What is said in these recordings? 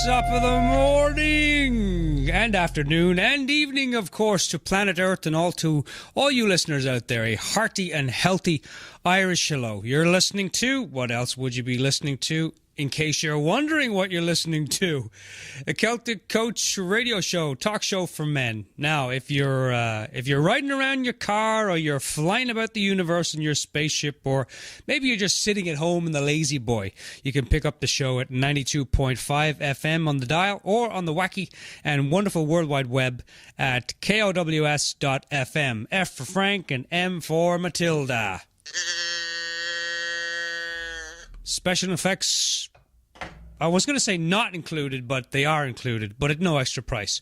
Top of the morning and afternoon and evening, of course, to planet Earth and to all you listeners out there. A hearty and healthy Irish hello. You're listening to, what else would you be listening to? In case you're wondering what you're listening to, a Celtic Coach radio show, talk show for men. Now, if you're riding around your car or you're flying about the universe in your spaceship, or maybe you're just sitting at home in the lazy boy, you can pick up the show at 92.5 FM on the dial or on the wacky and wonderful World Wide Web at kows.fm. F for Frank and M for Matilda. Special effects, I was going to say not included, but they are included, but at no extra price.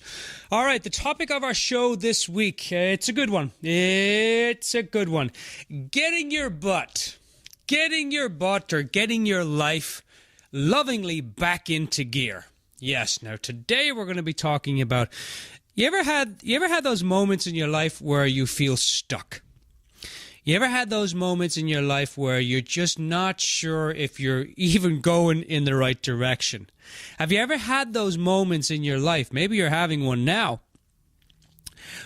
All right, the topic of our show this week, it's a good one. It's a good one. Getting your butt or getting your life lovingly back into gear. Yes, now today we're going to be talking about, you ever had those moments in your life where you feel stuck? You ever had those moments in your life where you're just not sure if you're even going in the right direction? Have you ever had those moments in your life, maybe you're having one now,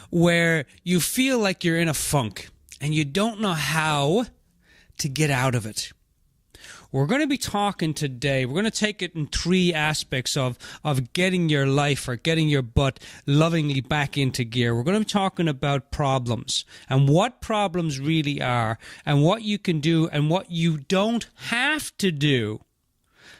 where you feel like you're in a funk and you don't know how to get out of it? We're going to be talking today, we're going to take it in three aspects of getting your life or getting your butt lovingly back into gear. We're going to be talking about problems and what problems really are and what you can do and what you don't have to do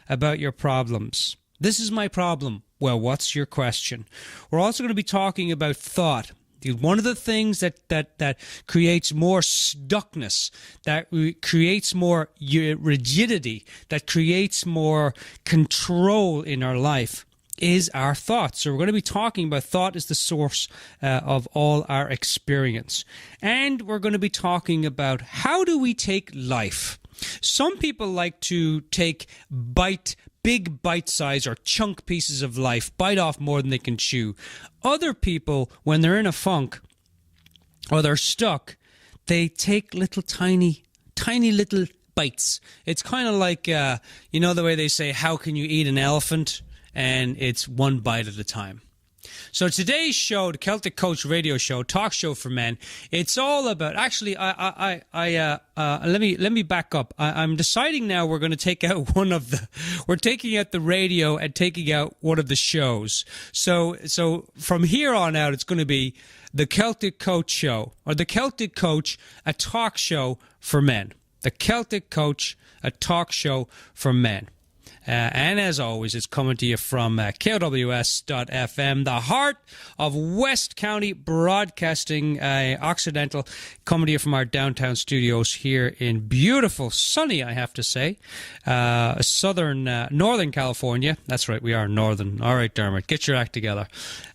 about your problems. This is my problem. Well, what's your question? We're also going to be talking about thought. One of the things that creates more stuckness, that creates more rigidity, that creates more control in our life is our thoughts. So we're going to be talking about thought as the source of all our experience. And we're going to be talking about how do we take life. Some people like to take big bite-size or chunk pieces of life, bite off more than they can chew. Other people, when they're in a funk or they're stuck, they take little tiny little bites. It's kind of like, the way they say, how can you eat an elephant? And it's one bite at a time. So today's show, the Celtic Coach radio show, talk show for men, it's all about, actually, let me back up. I'm deciding now we're going to take out we're taking out the radio and taking out one of the shows. So from here on out, it's going to be the Celtic Coach show, or the Celtic Coach, a talk show for men. The Celtic Coach, a talk show for men. And as always, it's coming to you from KOWS.FM, the heart of West County Broadcasting Occidental, coming to you from our downtown studios here in beautiful, sunny, I have to say, Northern California. That's right, we are northern. All right, Dermot, get your act together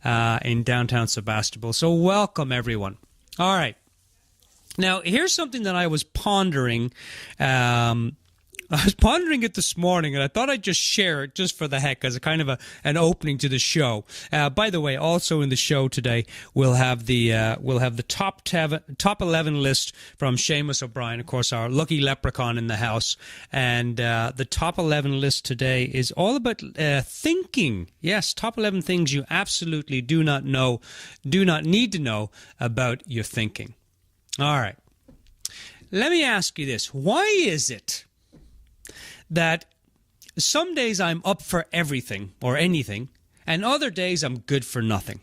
in downtown Sebastopol. So welcome, everyone. All right. Now, here's something that I was pondering. I was pondering it this morning, and I thought I'd just share it just for the heck as a kind of an opening to the show. By the way, also in the show today, we'll have the top 11 list from Seamus O'Brien, of course, our lucky leprechaun in the house. And the top 11 list today is all about thinking. Yes, top 11 things you absolutely do not need to know about your thinking. All right. Let me ask you this. Why is it that some days I'm up for everything or anything, and other days I'm good for nothing?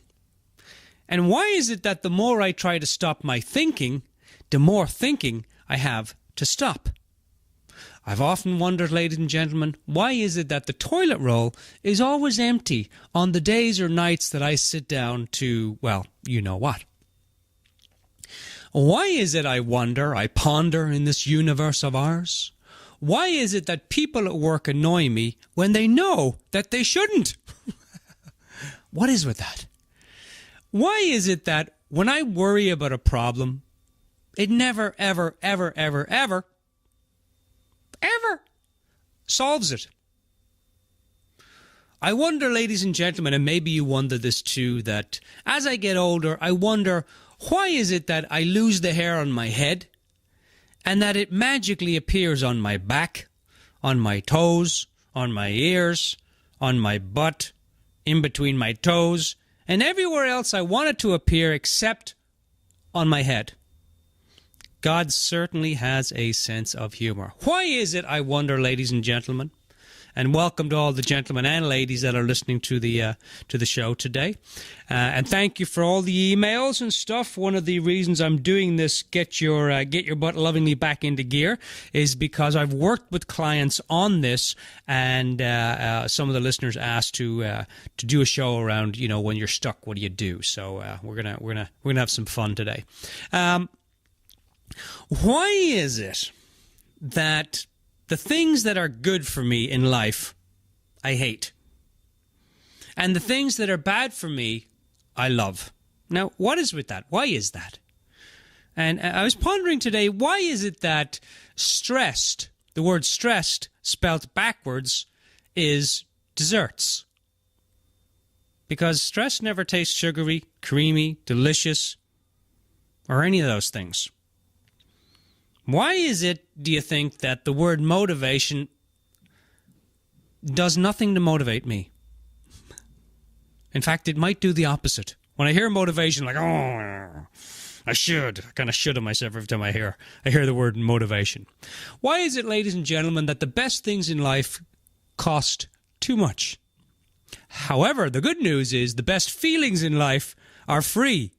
And why is it that the more I try to stop my thinking, the more thinking I have to stop? I've often wondered, ladies and gentlemen, why is it that the toilet roll is always empty on the days or nights that I sit down to, well, you know what? Why is it, I wonder, I ponder in this universe of ours? Why is it that people at work annoy me when they know that they shouldn't? What is with that? Why is it that when I worry about a problem, it never, ever, ever, ever, ever, ever solves it? I wonder, ladies and gentlemen, and maybe you wonder this too, that as I get older, I wonder, why is it that I lose the hair on my head and that it magically appears on my back, on my toes, on my ears, on my butt, in between my toes, and everywhere else I want it to appear except on my head. God certainly has a sense of humor. Why is it, I wonder, ladies and gentlemen? And welcome to all the gentlemen and ladies that are listening to the show today. And thank you for all the emails and stuff. One of the reasons I'm doing this, get your butt lovingly back into gear, is because I've worked with clients on this, and some of the listeners asked to do a show around, when you're stuck, what do you do? So we're gonna have some fun today. Why is it that the things that are good for me in life, I hate? And the things that are bad for me, I love. Now, what is with that? Why is that? And I was pondering today, why is it that stressed, the word stressed spelt backwards, is desserts? Because stress never tastes sugary, creamy, delicious, or any of those things. Why is it, do you think, that the word motivation does nothing to motivate me? In fact, it might do the opposite. When I hear motivation, like, oh, I kind of should of myself every time I hear the word motivation. Why is it, ladies and gentlemen, that the best things in life cost too much? However, the good news is the best feelings in life are free.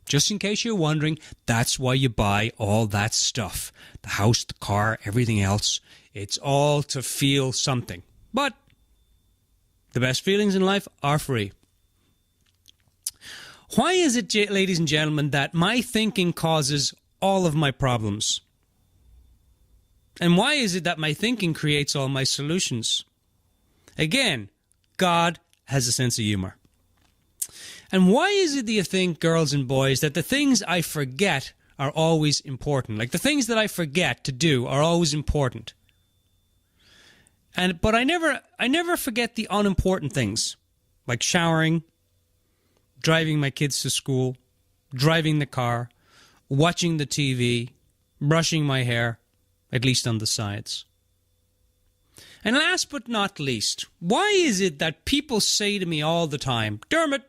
Just in case you're wondering, that's why you buy all that stuff. The house, the car, everything else. It's all to feel something. But the best feelings in life are free. Why is it, ladies and gentlemen, that my thinking causes all of my problems? And why is it that my thinking creates all my solutions? Again, God has a sense of humor. And why is it, do you think, girls and boys, that the things I forget are always important? Like the things that I forget to do are always important. But I never forget the unimportant things, like showering, driving my kids to school, driving the car, watching the TV, brushing my hair, at least on the sides. And last but not least, why is it that people say to me all the time, Dermot,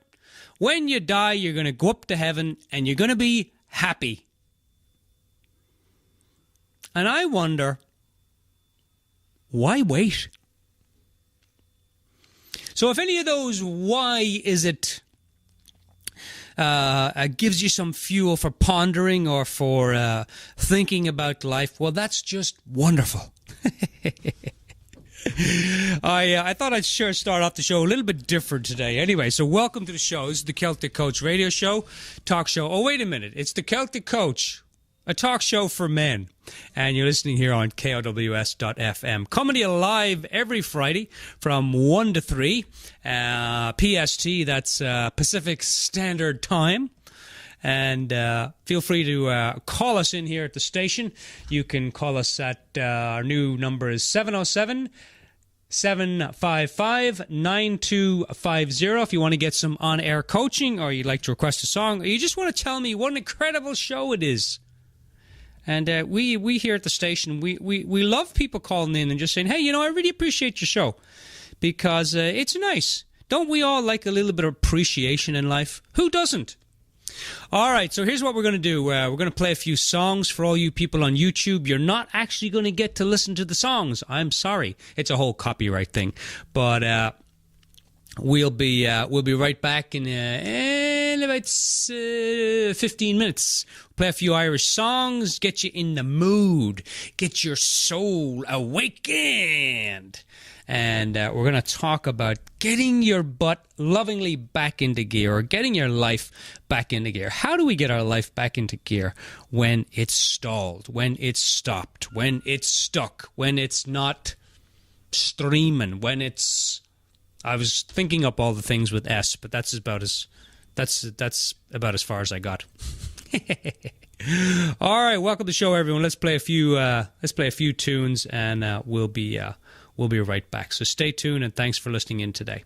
when you die, you're going to go up to heaven and you're going to be happy? And I wonder, why wait? So if any of those why is it gives you some fuel for pondering or for thinking about life, well, that's just wonderful. I thought I'd start off the show a little bit different today. Anyway, so welcome to the show. This is the Celtic Coach radio show, talk show. Oh, wait a minute. It's the Celtic Coach, a talk show for men. And you're listening here on KOWS.FM. Coming to you live every Friday from 1 to 3 PST, that's Pacific Standard Time. And feel free to call us in here at the station. You can call us at our new number is 707-755-9250 if you want to get some on-air coaching, or you'd like to request a song, or you just want to tell me what an incredible show it is. And we here at the station, we love people calling in and just saying, hey, I really appreciate your show, because it's nice. Don't we all like a little bit of appreciation in life? Who doesn't? All right, so here's what we're going to do. We're going to play a few songs for all you people on YouTube. You're not actually going to get to listen to the songs. I'm sorry. It's a whole copyright thing. But we'll be right back in about 15 minutes. We'll play a few Irish songs, get you in the mood, get your soul awakened. And we're going to talk about getting your butt lovingly back into gear, or getting your life back into gear. How do we get our life back into gear when it's stalled, when it's stopped, when it's stuck, when it's not streaming, when it's... I was thinking up all the things with S, but that's about as far as I got. All right, welcome to the show, everyone. Let's play a few tunes, and we'll be right back. So stay tuned, and thanks for listening in today.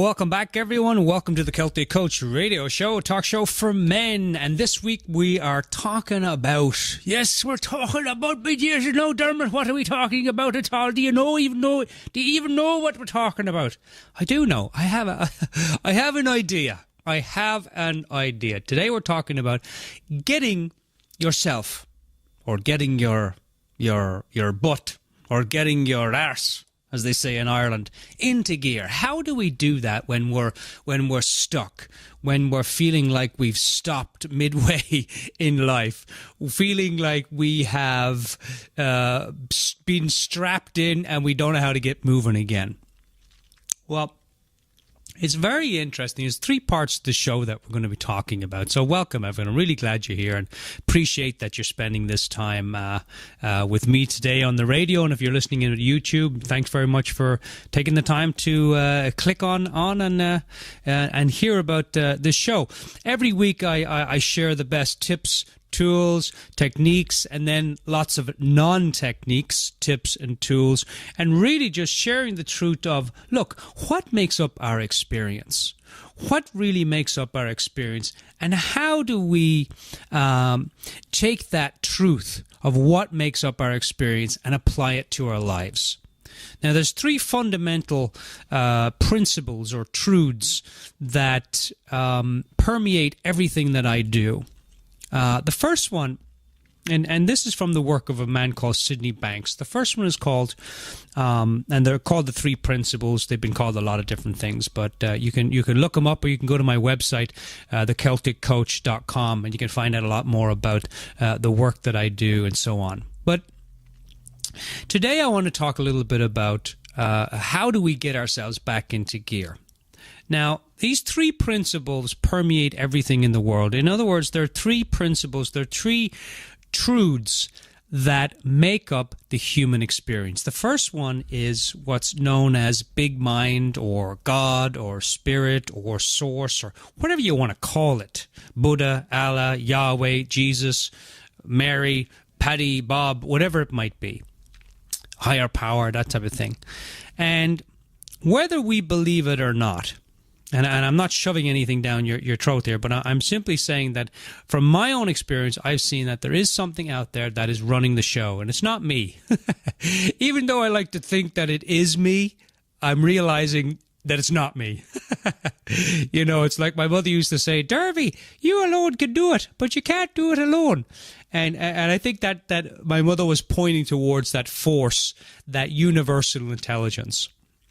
Welcome back, everyone. Welcome to the Celtic Coach Radio Show, talk show for men. And this week we are talking about, yes, we're talking about, my dears. You know, Dermot, what are we talking about at all? Do you even know what we're talking about? I do know. I have an idea. I have an idea. Today we're talking about getting yourself, or getting your butt, or getting your arse, as they say in Ireland, into gear. How do we do that when we're stuck, when we're feeling like we've stopped midway in life, feeling like we have been strapped in and we don't know how to get moving again? Well, it's very interesting. There's 3 parts to the show that we're going to be talking about. So welcome, everyone. I'm really glad you're here and appreciate that you're spending this time with me today on the radio. And if you're listening in at YouTube, thanks very much for taking the time to click on and hear about this show. Every week I share the best tips, tools, techniques, and then lots of non-techniques, tips and tools, and really just sharing the truth of, look, what makes up our experience? What really makes up our experience? And how do we take that truth of what makes up our experience and apply it to our lives? Now, there's 3 fundamental principles or truths that permeate everything that I do. The first one, and this is from the work of a man called Sydney Banks. The first one is called, and they're called the 3 principles. They've been called a lot of different things, but you can look them up, or you can go to my website, thecelticcoach.com, and you can find out a lot more about the work that I do and so on. But today I want to talk a little bit about how do we get ourselves back into gear. Now, these 3 principles permeate everything in the world. In other words, there are 3 principles, there are 3 truths that make up the human experience. The first one is what's known as big mind, or God, or spirit, or source, or whatever you want to call it. Buddha, Allah, Yahweh, Jesus, Mary, Paddy, Bob, whatever it might be. Higher power, that type of thing. And whether we believe it or not, and I'm not shoving anything down your throat there, but I'm simply saying that from my own experience, I've seen that there is something out there that is running the show, and it's not me. Even though I like to think that it is me, I'm realizing that it's not me. You know, it's like my mother used to say, Dervy, you alone can do it, but you can't do it alone. And I think that my mother was pointing towards that force, that universal intelligence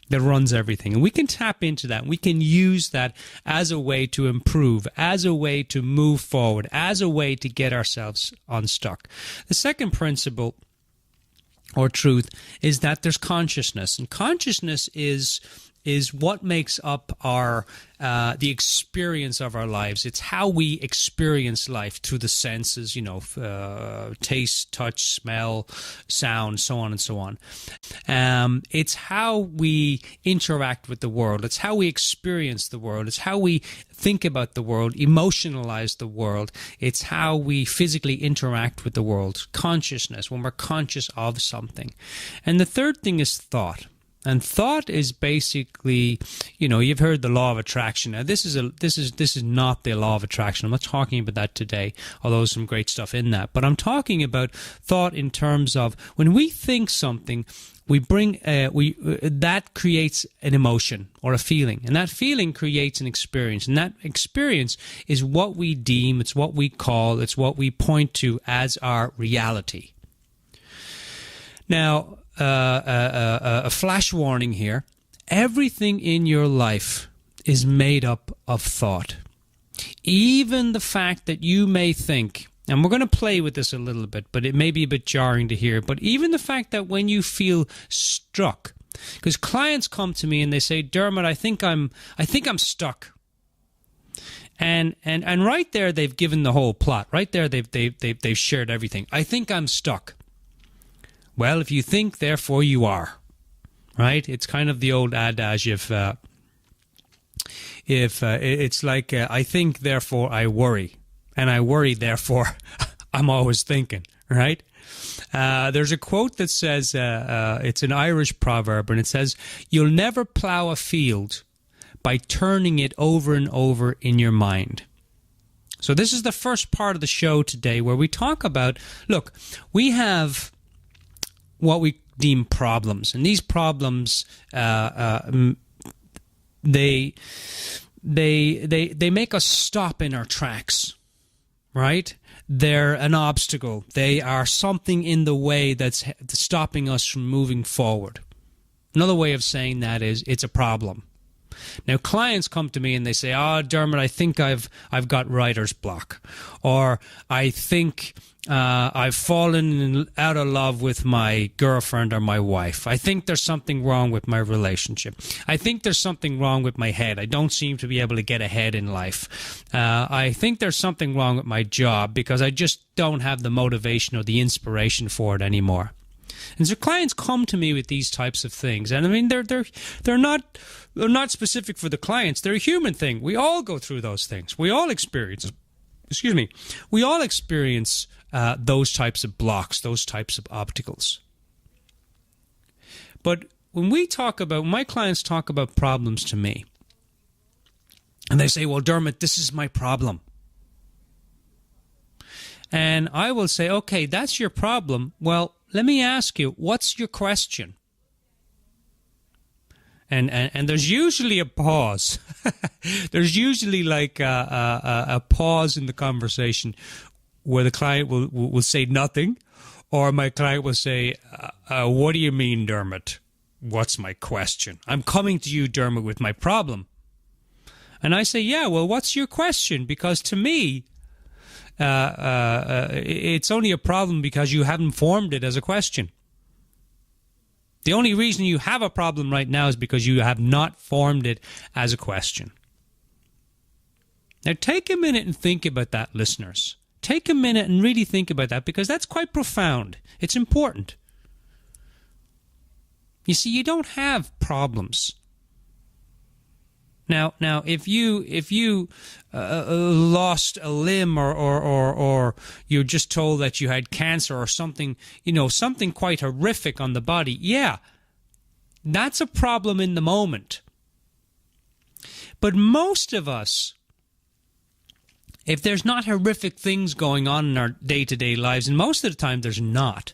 that runs everything. And we can tap into that. We can use that as a way to improve, as a way to move forward, as a way to get ourselves unstuck. The second principle or truth is that there's consciousness. And consciousness is what makes up our the experience of our lives. It's how we experience life through the senses, taste, touch, smell, sound, so on and so on. It's how we interact with the world. It's how we experience the world. It's how we think about the world, emotionalize the world. It's how we physically interact with the world. Consciousness, when we're conscious of something. And the third thing is thought. And thought is basically, you've heard the law of attraction. Now, this is not the law of attraction. I'm not talking about that today, although there's some great stuff in that. But I'm talking about thought in terms of when we think something, we bring that creates an emotion or a feeling, and that feeling creates an experience, and that experience is what we deem, it's what we call, it's what we point to as our reality. Now, a flash warning here. Everything in your life is made up of thought. Even the fact that you may think, and we're going to play with this a little bit, but it may be a bit jarring to hear, but even the fact that when you feel stuck, because clients come to me and they say, Dermot, I think I'm stuck. And right there they've given the whole plot. Right there they've shared everything. I think I'm stuck. Well, if you think, therefore you are, right? It's kind of the old adage, if it's like, I think, therefore I worry, and I worry, therefore I'm always thinking, right? There's a quote that says, it's an Irish proverb, and it says, you'll never plow a field by turning it over and over in your mind. So this is the first part of the show today where we talk about, look, we have what we deem problems, and these problems they make us stop in our tracks, right? They're an obstacle. They are something in the way that's stopping us from moving forward. Another way of saying that is it's a problem. Now, clients come to me and they say, Dermot, I think I've got writer's block. Or I think I've fallen out of love with my girlfriend or my wife. I think there's something wrong with my relationship. I think there's something wrong with my head. I don't seem to be able to get ahead in life. I think there's something wrong with my job because I just don't have the motivation or the inspiration for it anymore. And so clients come to me with these types of things, and I mean they're not specific for the clients. They're a human thing. We all go through those things. We all experience. We all experience those types of blocks, those types of obstacles. But when my clients talk about problems to me, and they say, "Well, Dermot, this is my problem." And I will say, "Okay, that's your problem. Well, let me ask you, what's your question?" And there's usually a pause. There's usually like a pause in the conversation where the client will say nothing, or my client will say, "What do you mean, Dermot? What's my question? I'm coming to you, Dermot, with my problem." And I say, "Yeah, well, what's your question? Because to me, it's only a problem because you haven't formed it as a question. The only reason you have a problem right now is because you have not formed it as a question." Now, take a minute and think about that, listeners. Take a minute and really think about that, because that's quite profound. It's important. You see, you don't have problems. Now, if you lost a limb, or you're just told that you had cancer or something, something quite horrific on the body, yeah, that's a problem in the moment. But most of us, if there's not horrific things going on in our day-to-day lives, and most of the time there's not.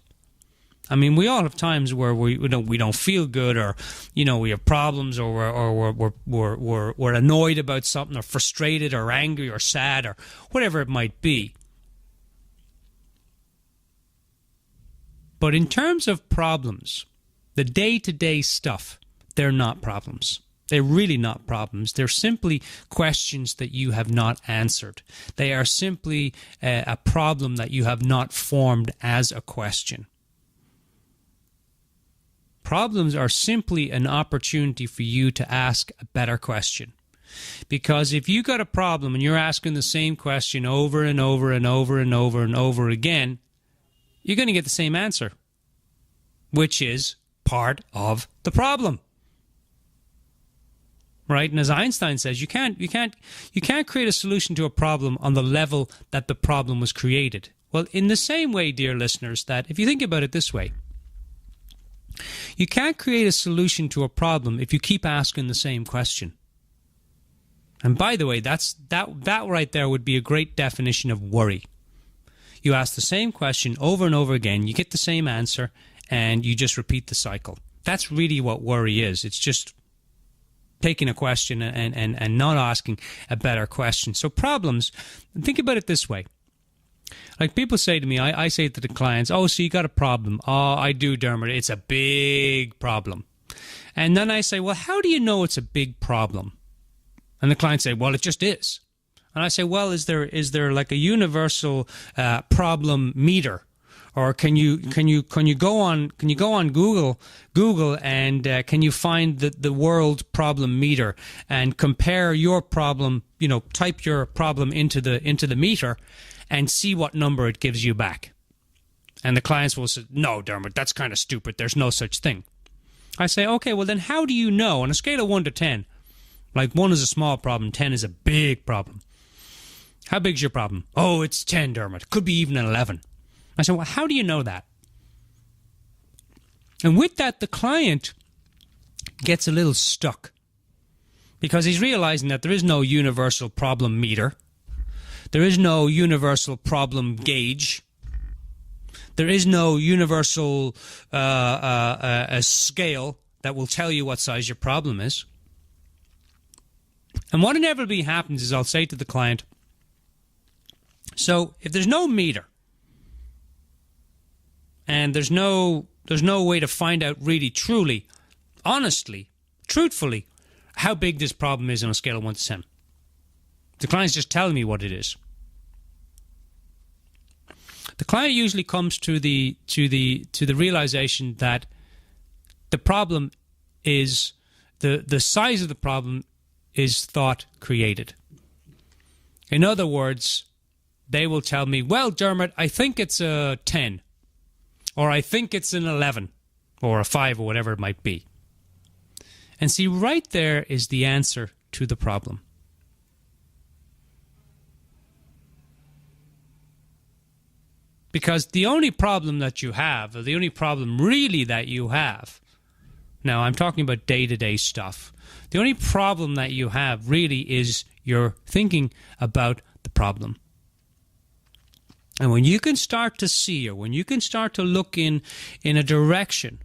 I mean, we all have times where we don't feel good, or we have problems, or we're annoyed about something, or frustrated, or angry, or sad, or whatever it might be. But in terms of problems, the day-to-day stuff, they're not problems. They're really not problems. They're simply questions that you have not answered. They are simply a problem that you have not formed as a question. Problems are simply an opportunity for you to ask a better question. Because if you got a problem and you're asking the same question over and over and over and over and over again, you're going to get the same answer, which is part of the problem. Right? And as Einstein says, you can't create a solution to a problem on the level that the problem was created. Well, in the same way, dear listeners, that if you think about it this way, you can't create a solution to a problem if you keep asking the same question. And by the way, that right there would be a great definition of worry. You ask the same question over and over again, you get the same answer, and you just repeat the cycle. That's really what worry is. It's just taking a question and not asking a better question. So problems, think about it this way. Like people say to me, I say to the clients, "Oh, so you got a problem?" "Oh, I do, Dermot. It's a big problem." And then I say, "Well, how do you know it's a big problem?" And the clients say, "Well, it just is." And I say, "Well, is there like a universal problem meter? Or can you go on Google and can you find the world problem meter and compare your problem, type your problem into the meter and see what number it gives you back?" And the clients will say, "No, Dermot, that's kind of stupid. There's no such thing." I say, "Okay, well then how do you know on a scale of 1 to 10, like 1 is a small problem, 10 is a big problem. How big's your problem?" "Oh, it's 10, Dermot. Could be even an 11. I said, "Well, how do you know that?" And with that, the client gets a little stuck because he's realizing that there is no universal problem meter. There is no universal problem gauge. There is no universal scale that will tell you what size your problem is. And what inevitably happens is I'll say to the client, so if there's no meter and there's no way to find out really, truly, honestly, truthfully, how big this problem is on a scale of 1 to 10. The client's just telling me what it is. The client usually comes to the realization that the problem is the size of the problem is thought created. In other words, they will tell me, well, Dermot, I think it's a 10, or I think it's an 11, or a 5, or whatever it might be. And see, right there is the answer to the problem. Because the only problem that you have, or the only problem really that you have, now I'm talking about day-to-day stuff, the only problem that you have really is you're thinking about the problem. And when you can start to see, or when you can start to look in a direction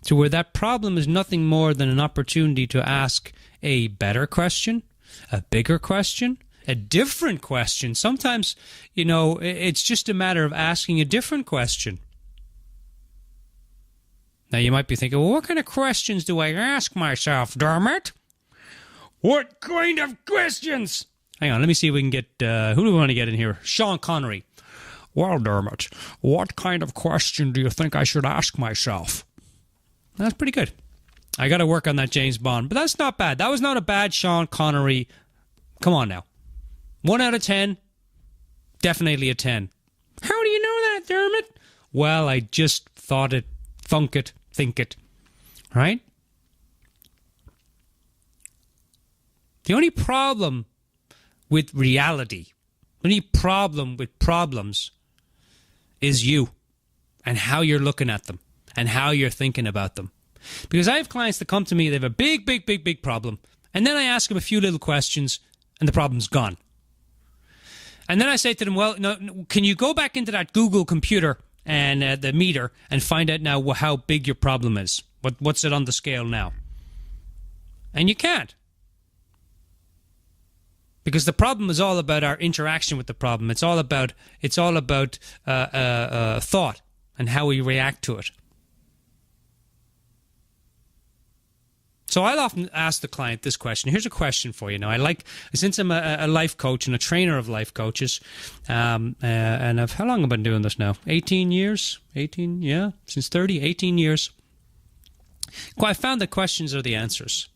to where that problem is nothing more than an opportunity to ask a better question, a bigger question, a different question. Sometimes, it's just a matter of asking a different question. Now, you might be thinking, well, what kind of questions do I ask myself, Dermot? What kind of questions? Hang on, let me see if we can get, who do we want to get in here? Sean Connery. Well, Dermot, what kind of question do you think I should ask myself? That's pretty good. I got to work on that James Bond, but that's not bad. That was not a bad Sean Connery. Come on now. 1 out of 10, definitely a 10. How do you know that, Dermot? Well, I just thought it, thunk it, think it. Right? The only problem with reality, the only problem with problems is you and how you're looking at them and how you're thinking about them. Because I have clients that come to me, they have a big, big, big, big problem, and then I ask them a few little questions and the problem's gone. And then I say to them, well, no, can you go back into that Google computer and the meter and find out now how big your problem is? What's it on the scale now? And you can't. Because the problem is all about our interaction with the problem. It's all about thought and how we react to it. So I'll often ask the client this question. Here's a question for you. Now, since I'm a life coach and a trainer of life coaches, and how long have I been doing this now? 18 years? 18, yeah, since 30, 18 years. I found that questions are the answers.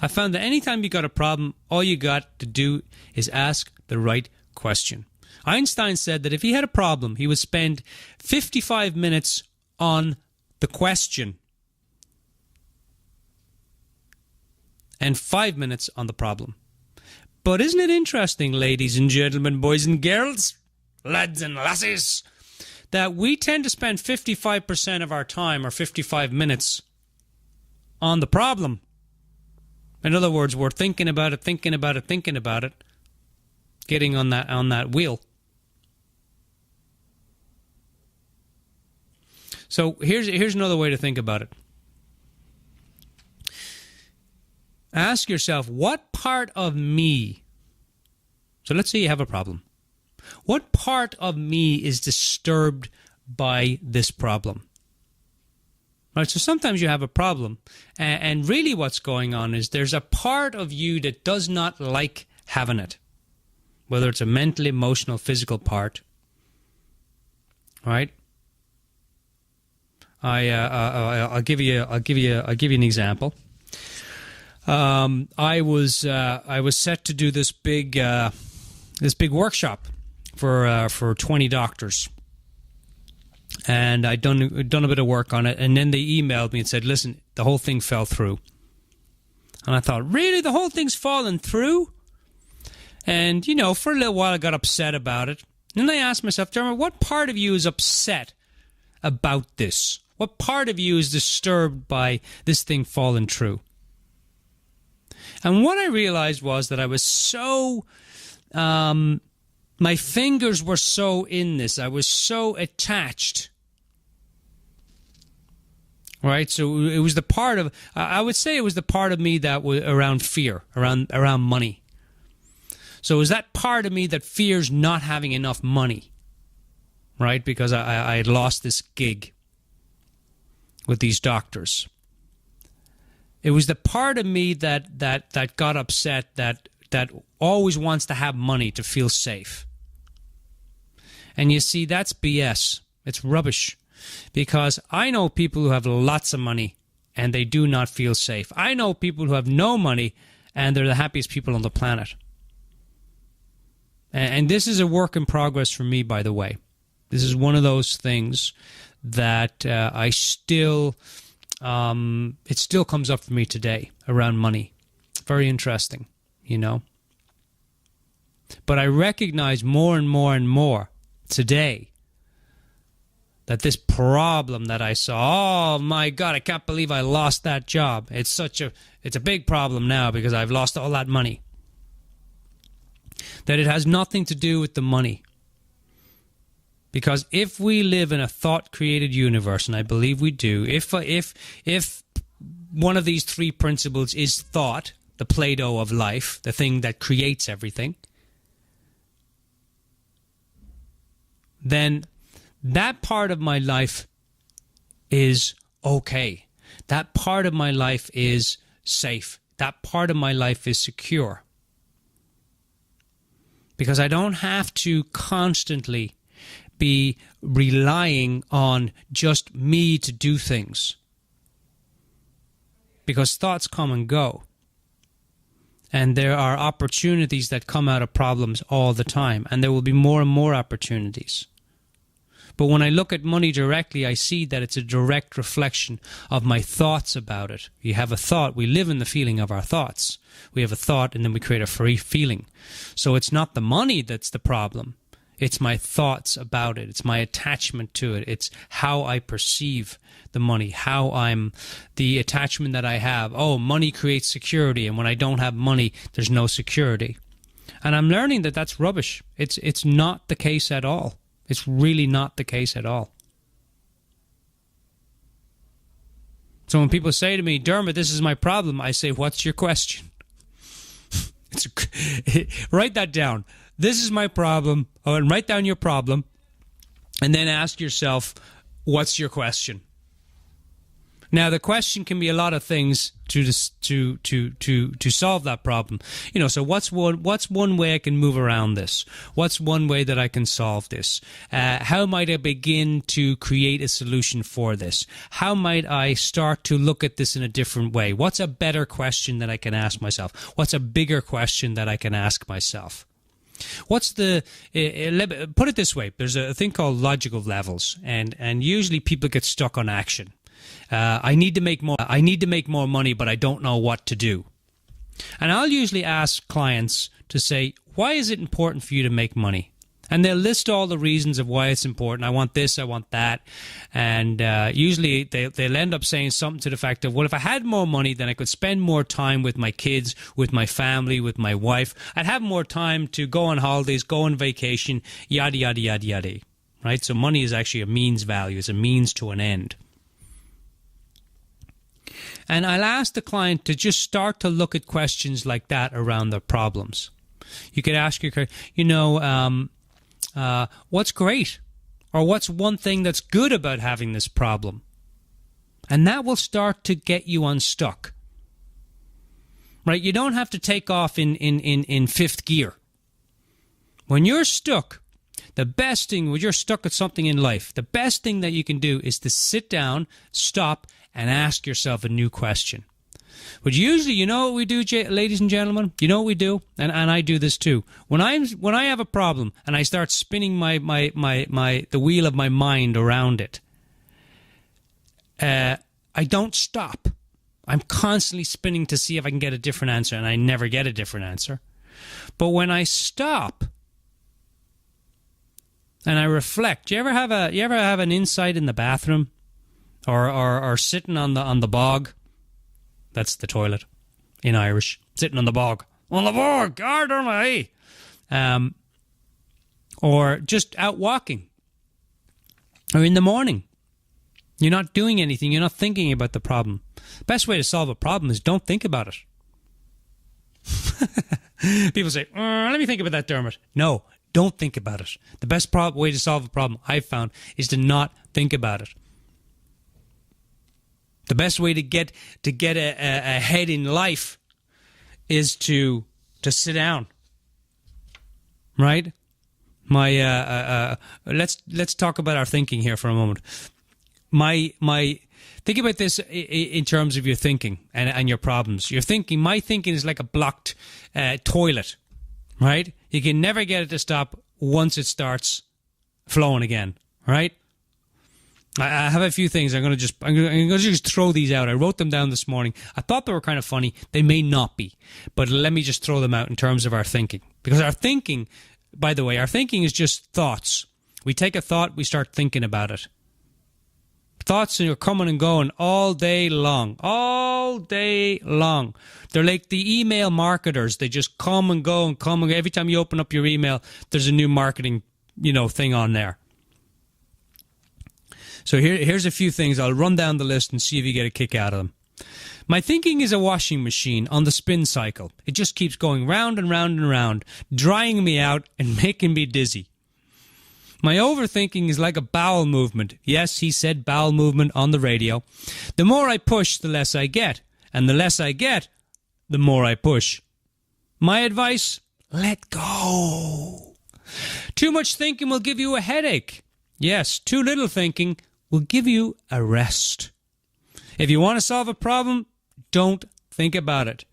I found that anytime you got a problem, all you got to do is ask the right question. Einstein said that if he had a problem, he would spend 55 minutes on the question and 5 minutes on the problem. But isn't it interesting, ladies and gentlemen, boys and girls, lads and lassies, that we tend to spend 55% of our time, or 55 minutes, on the problem? In other words, we're thinking about it, getting on that wheel. So here's another way to think about it. Ask yourself, what part of me, so let's say you have a problem, what part of me is disturbed by this problem? Right, so sometimes you have a problem, and really what's going on is there's a part of you that does not like having it, whether it's a mental, emotional, physical part. Right? I'll give you an example. I was set to do this big workshop for 20 doctors. And I'd done a bit of work on it, and then they emailed me and said, listen, the whole thing fell through. And I thought, really? The whole thing's fallen through? And, for a little while I got upset about it. And then I asked myself, Dermot, what part of you is upset about this? What part of you is disturbed by this thing falling through? And what I realized was that I was so, my fingers were so in this. I was so attached. Right? So it was the part of, I would say it was the part of me that was around fear, around money. So it was that part of me that fears not having enough money. Right? Because I had lost this gig with these doctors. It was the part of me that got upset, that always wants to have money to feel safe. And you see, that's BS. It's rubbish. Because I know people who have lots of money and they do not feel safe. I know people who have no money and they're the happiest people on the planet. And this is a work in progress for me, by the way. This is one of those things that I still... it still comes up for me today around money. Very interesting, you know. But I recognize more and more and more today that this problem that I saw, oh my God, I can't believe I lost that job. It's a big problem now because I've lost all that money. That it has nothing to do with the money. Because if we live in a thought-created universe, and I believe we do, if one of these three principles is thought, the Play-Doh of life, the thing that creates everything, then that part of my life is okay. That part of my life is safe. That part of my life is secure. Because I don't have to constantly be relying on just me to do things. Because thoughts come and go. And there are opportunities that come out of problems all the time. And there will be more and more opportunities. But when I look at money directly, I see that it's a direct reflection of my thoughts about it. You have a thought. We live in the feeling of our thoughts. We have a thought and then we create a free feeling. So it's not the money that's the problem. It's my thoughts about it. It's my attachment to it. It's how I perceive the money, the attachment that I have. Oh, money creates security, and when I don't have money, there's no security. And I'm learning that that's rubbish. It's not the case at all. It's really not the case at all. So when people say to me, Dermot, this is my problem, I say, what's your question? Write that down. This is my problem. And write down your problem. And then ask yourself, what's your question? Now, the question can be a lot of things to solve that problem. You know, so what's one way I can move around this? What's one way that I can solve this? How might I begin to create a solution for this? How might I start to look at this in a different way? What's a better question that I can ask myself? What's a bigger question that I can ask myself? What's the put it this way? There's a thing called logical levels, and usually people get stuck on action. I need to make more money, but I don't know what to do. And I'll usually ask clients to say, why is it important for you to make money? And they'll list all the reasons of why it's important. I want this, I want that. And usually they'll end up saying something to the fact of, well, if I had more money, then I could spend more time with my kids, with my family, with my wife. I'd have more time to go on holidays, go on vacation, yada, yada, yada, yada. Right? So money is actually a means value. It's a means to an end. And I'll ask the client to just start to look at questions like that around their problems. You could ask your, what's great? Or what's one thing that's good about having this problem? And that will start to get you unstuck. Right? You don't have to take off in fifth gear. When you're stuck, the best thing, when you're stuck at something in life, the best thing that you can do is to sit down, stop, and ask yourself a new question. But usually, you know what we do, ladies and gentlemen? You know what we do? And I do this too. When I have a problem and I start spinning the wheel of my mind around it, I don't stop. I'm constantly spinning to see if I can get a different answer, and I never get a different answer. But when I stop and I reflect, you ever have an insight in the bathroom? Or sitting on the bog? That's the toilet in Irish. sitting on the bog. On the bog, God, my. Or just out walking. Or in the morning. You're not doing anything. You're not thinking about the problem. Best way to solve a problem is don't think about it. People say, let me think about that, Dermot. No, don't think about it. The best way to solve a problem I've found is to not think about it. The best way to get ahead in life is to sit down. Right? Let's talk about our thinking here for a moment. Think about this in terms of your thinking and your problems. My thinking is like a blocked toilet, right? You can never get it to stop once it starts flowing again, right? I have a few things. I'm going to just throw these out. I wrote them down this morning. I thought they were kind of funny. They may not be, but let me just throw them out in terms of our thinking. Because our thinking, by the way, our thinking is just thoughts. We take a thought, we start thinking about it. Thoughts are coming and going all day long. All day long. They're like the email marketers. They just come and go and come and go. Every time you open up your email, there's a new marketing, thing on there. So here's a few things. I'll run down the list and see if you get a kick out of them. My thinking is a washing machine on the spin cycle. It just keeps going round and round and round, drying me out and making me dizzy. My overthinking is like a bowel movement. Yes, he said bowel movement on the radio. The more I push, the less I get. And the less I get, the more I push. My advice, let go. Too much thinking will give you a headache. Yes, too little thinking will give you a rest. If you want to solve a problem, don't think about it.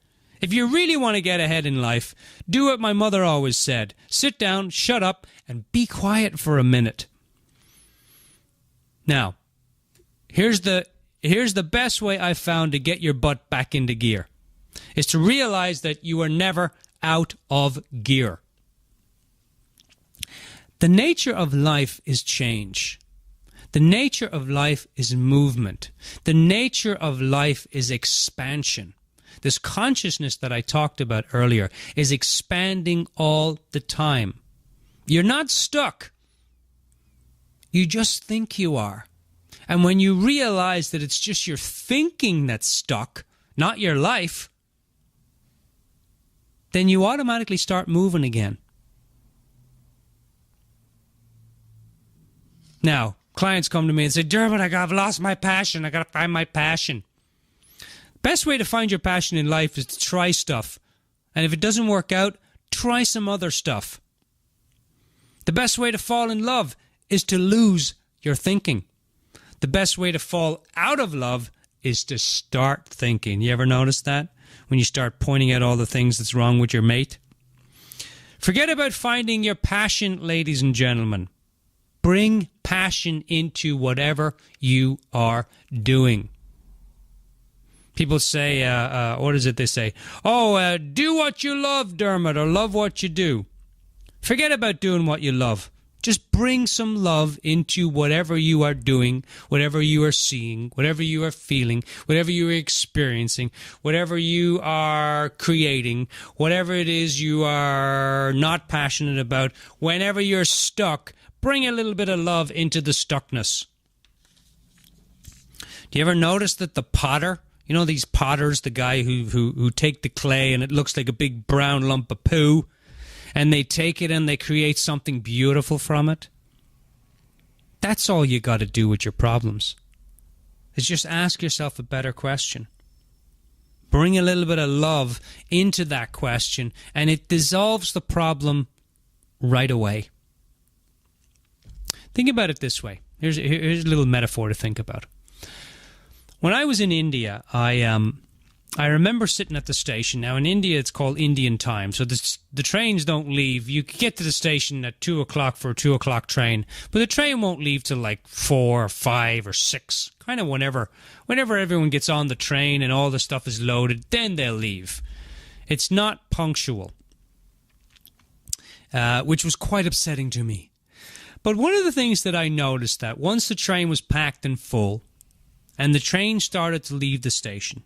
If you really want to get ahead in life, do what my mother always said. Sit down, shut up, and be quiet for a minute. Now, here's the best way I've found to get your butt back into gear. Is to realize that you are never out of gear. The nature of life is change. The nature of life is movement. The nature of life is expansion. This consciousness that I talked about earlier is expanding all the time. You're not stuck. You just think you are. And when you realize that it's just your thinking that's stuck, not your life, then you automatically start moving again. Now, clients come to me and say, Dermot, I've lost my passion. I got to find my passion. Best way to find your passion in life is to try stuff. And if it doesn't work out, try some other stuff. The best way to fall in love is to lose your thinking. The best way to fall out of love is to start thinking. You ever notice that? When you start pointing out all the things that's wrong with your mate? Forget about finding your passion, ladies and gentlemen. Bring passion into whatever you are doing. People say, what is it they say? Oh, do what you love, Dermot, or love what you do. Forget about doing what you love. Just bring some love into whatever you are doing, whatever you are seeing, whatever you are feeling, whatever you are experiencing, whatever you are creating, whatever it is you are not passionate about. Whenever you're stuck, bring a little bit of love into the stuckness. Do you ever notice that the potter, you know these potters, the guy who take the clay and it looks like a big brown lump of poo, and they take it and they create something beautiful from it? That's all you got to do with your problems. Is just ask yourself a better question. Bring a little bit of love into that question, and it dissolves the problem right away. Think about it this way. Here's a little metaphor to think about. When I was in India, I remember sitting at the station. Now, in India, it's called Indian time, so the trains don't leave. You can get to the station at 2 o'clock for a 2 o'clock train, but the train won't leave till like 4 or 5 or 6, kind of whenever everyone gets on the train and all the stuff is loaded, then they'll leave. It's not punctual, which was quite upsetting to me. But one of the things that I noticed that once the train was packed and full, and the train started to leave the station,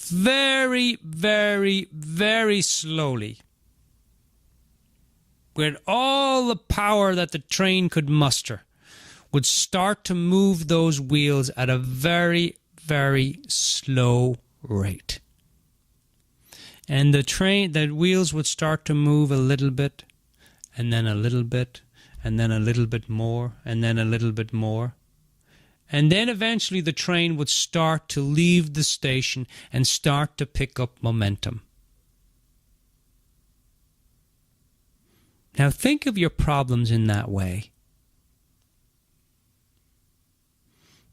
very, very, very slowly, with all the power that the train could muster, would start to move those wheels at a very, very slow rate. And the wheels would start to move a little bit, and then a little bit, and then a little bit more, and then a little bit more. And then eventually the train would start to leave the station and start to pick up momentum. Now think of your problems in that way.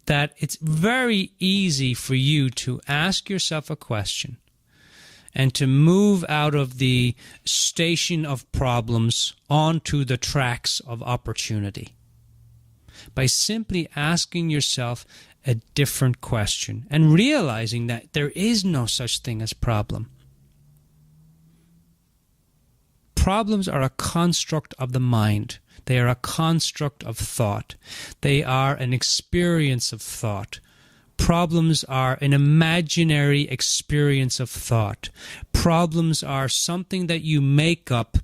That it's very easy for you to ask yourself a question and to move out of the station of problems onto the tracks of opportunity by simply asking yourself a different question and realizing that there is no such thing as problem. Problems are a construct of the mind. They are a construct of thought. They are an experience of thought. Problems are an imaginary experience of thought. Problems are something that you make up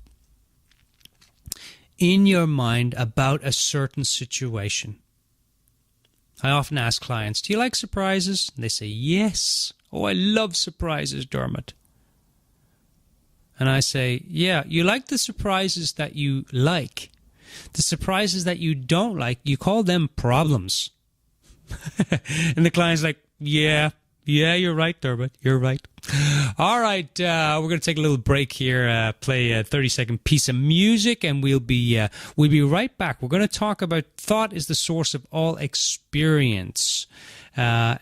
in your mind about a certain situation. I often ask clients, do you like surprises? And they say, yes. Oh, I love surprises, Dermot. And I say, yeah, you like the surprises that you like. The surprises that you don't like, you call them problems. And the client's like, yeah, you're right, Dermot. You're right. All right, we're going to take a little break here, play a 30-second piece of music, and we'll be right back. We're going to talk about thought is the source of all experience. We're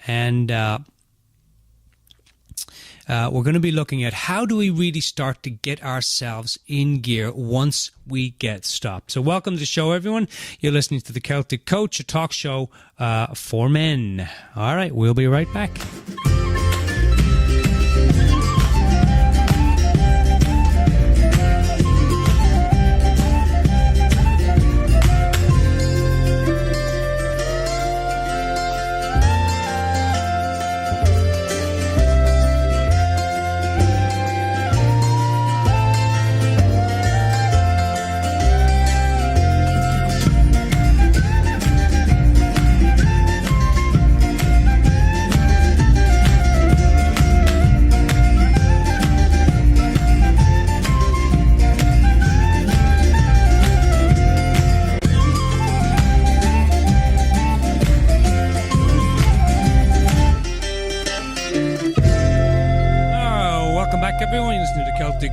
going to be looking at how do we really start to get ourselves in gear once we get stopped. So welcome to the show, everyone. You're listening to The Celtic Coach, a talk show for men. All right, we'll be right back.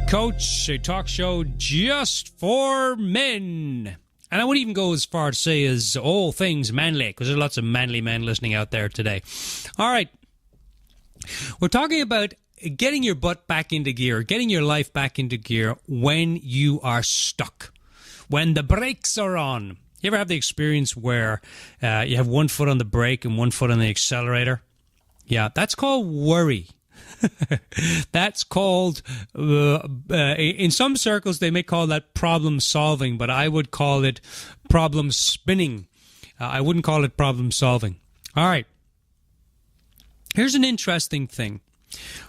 Coach, a talk show just for men. And I wouldn't even go as far to say as all things manly, because there's lots of manly men listening out there today. All right. We're talking about getting your butt back into gear, getting your life back into gear when you are stuck, when the brakes are on. You ever have the experience where you have one foot on the brake and one foot on the accelerator? Yeah, that's called worry. That's called, in some circles, they may call that problem solving, but I would call it problem spinning. I wouldn't call it problem solving. All right. Here's an interesting thing.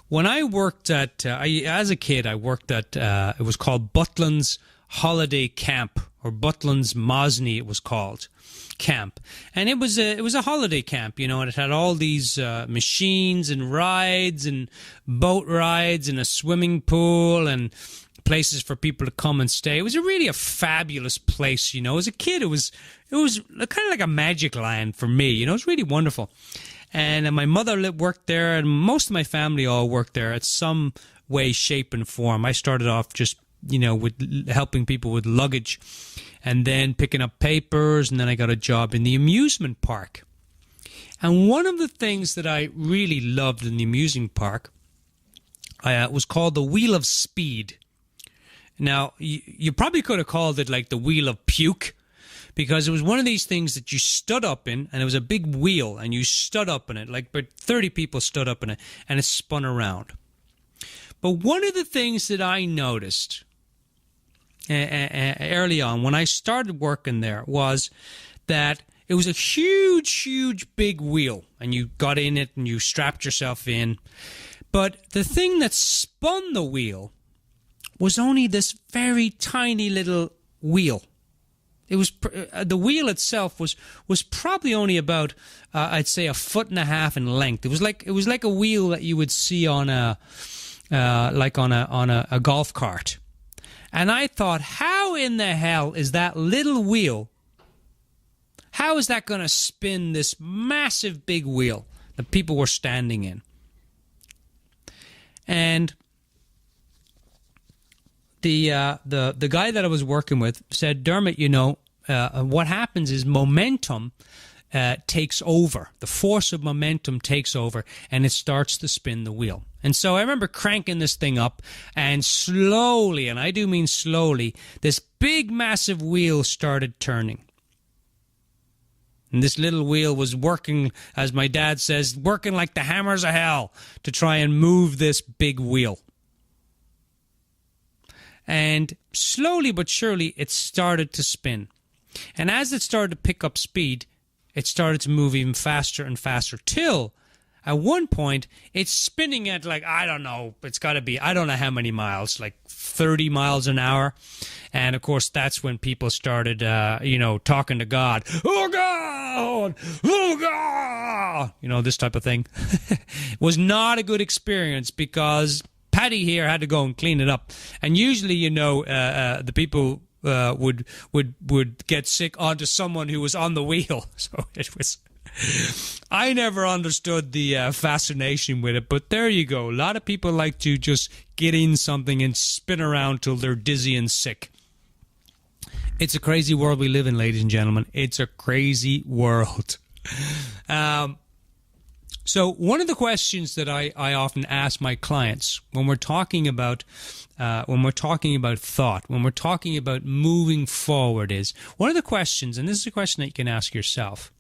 When I worked as a kid, I worked at, it was called Butlin's Holiday Camp, or Butlin's Mosney, it was called. Camp, and it was a holiday camp, you know, and it had all these machines and rides and boat rides and a swimming pool and places for people to come and stay. It was really a fabulous place, you know. As a kid, it was kind of like a magic land for me, you know. It was really wonderful. And my mother worked there, and most of my family all worked there at some way, shape, and form. I started off just, you know, with helping people with luggage, and then picking up papers, and then I got a job in the amusement park. And one of the things that I really loved in the amusement park was called the Wheel of Speed. Now, you probably could have called it like the Wheel of Puke, because it was one of these things that you stood up in, and it was a big wheel, and you stood up in it, like about 30 people stood up in it, and it spun around. But one of the things that I noticed early on when I started working there was that it was a huge, huge, big wheel, and you got in it and you strapped yourself in. But the thing that spun the wheel was only this very tiny little wheel. It was the wheel itself was probably only about I'd say 1.5 feet in length. It was like a wheel that you would see on a golf cart. And I thought, how in the hell is that little wheel? How is that going to spin this massive big wheel that people were standing in? And the guy that I was working with said, Dermot, what happens is momentum takes over. The force of momentum takes over, and it starts to spin the wheel. And so I remember cranking this thing up, and slowly, and I do mean slowly, this big, massive wheel started turning. And this little wheel was working, as my dad says, working like the hammers of hell to try and move this big wheel. And slowly but surely, it started to spin. And as it started to pick up speed, it started to move even faster and faster, till at one point, it's spinning at I don't know, it's got to be, I don't know how many miles, like 30 miles an hour. And of course, that's when people started, talking to God. Oh, God! Oh, God! This type of thing. It was not a good experience because Patty here had to go and clean it up. And usually, the people would get sick onto someone who was on the wheel. So it was... I never understood the fascination with it, but there you go. A lot of people like to just get in something and spin around till they're dizzy and sick. It's a crazy world we live in, ladies and gentlemen. It's a crazy world. So one of the questions that I often ask my clients when we're talking about thought, when we're talking about moving forward, is one of the questions, and this is a question that you can ask yourself.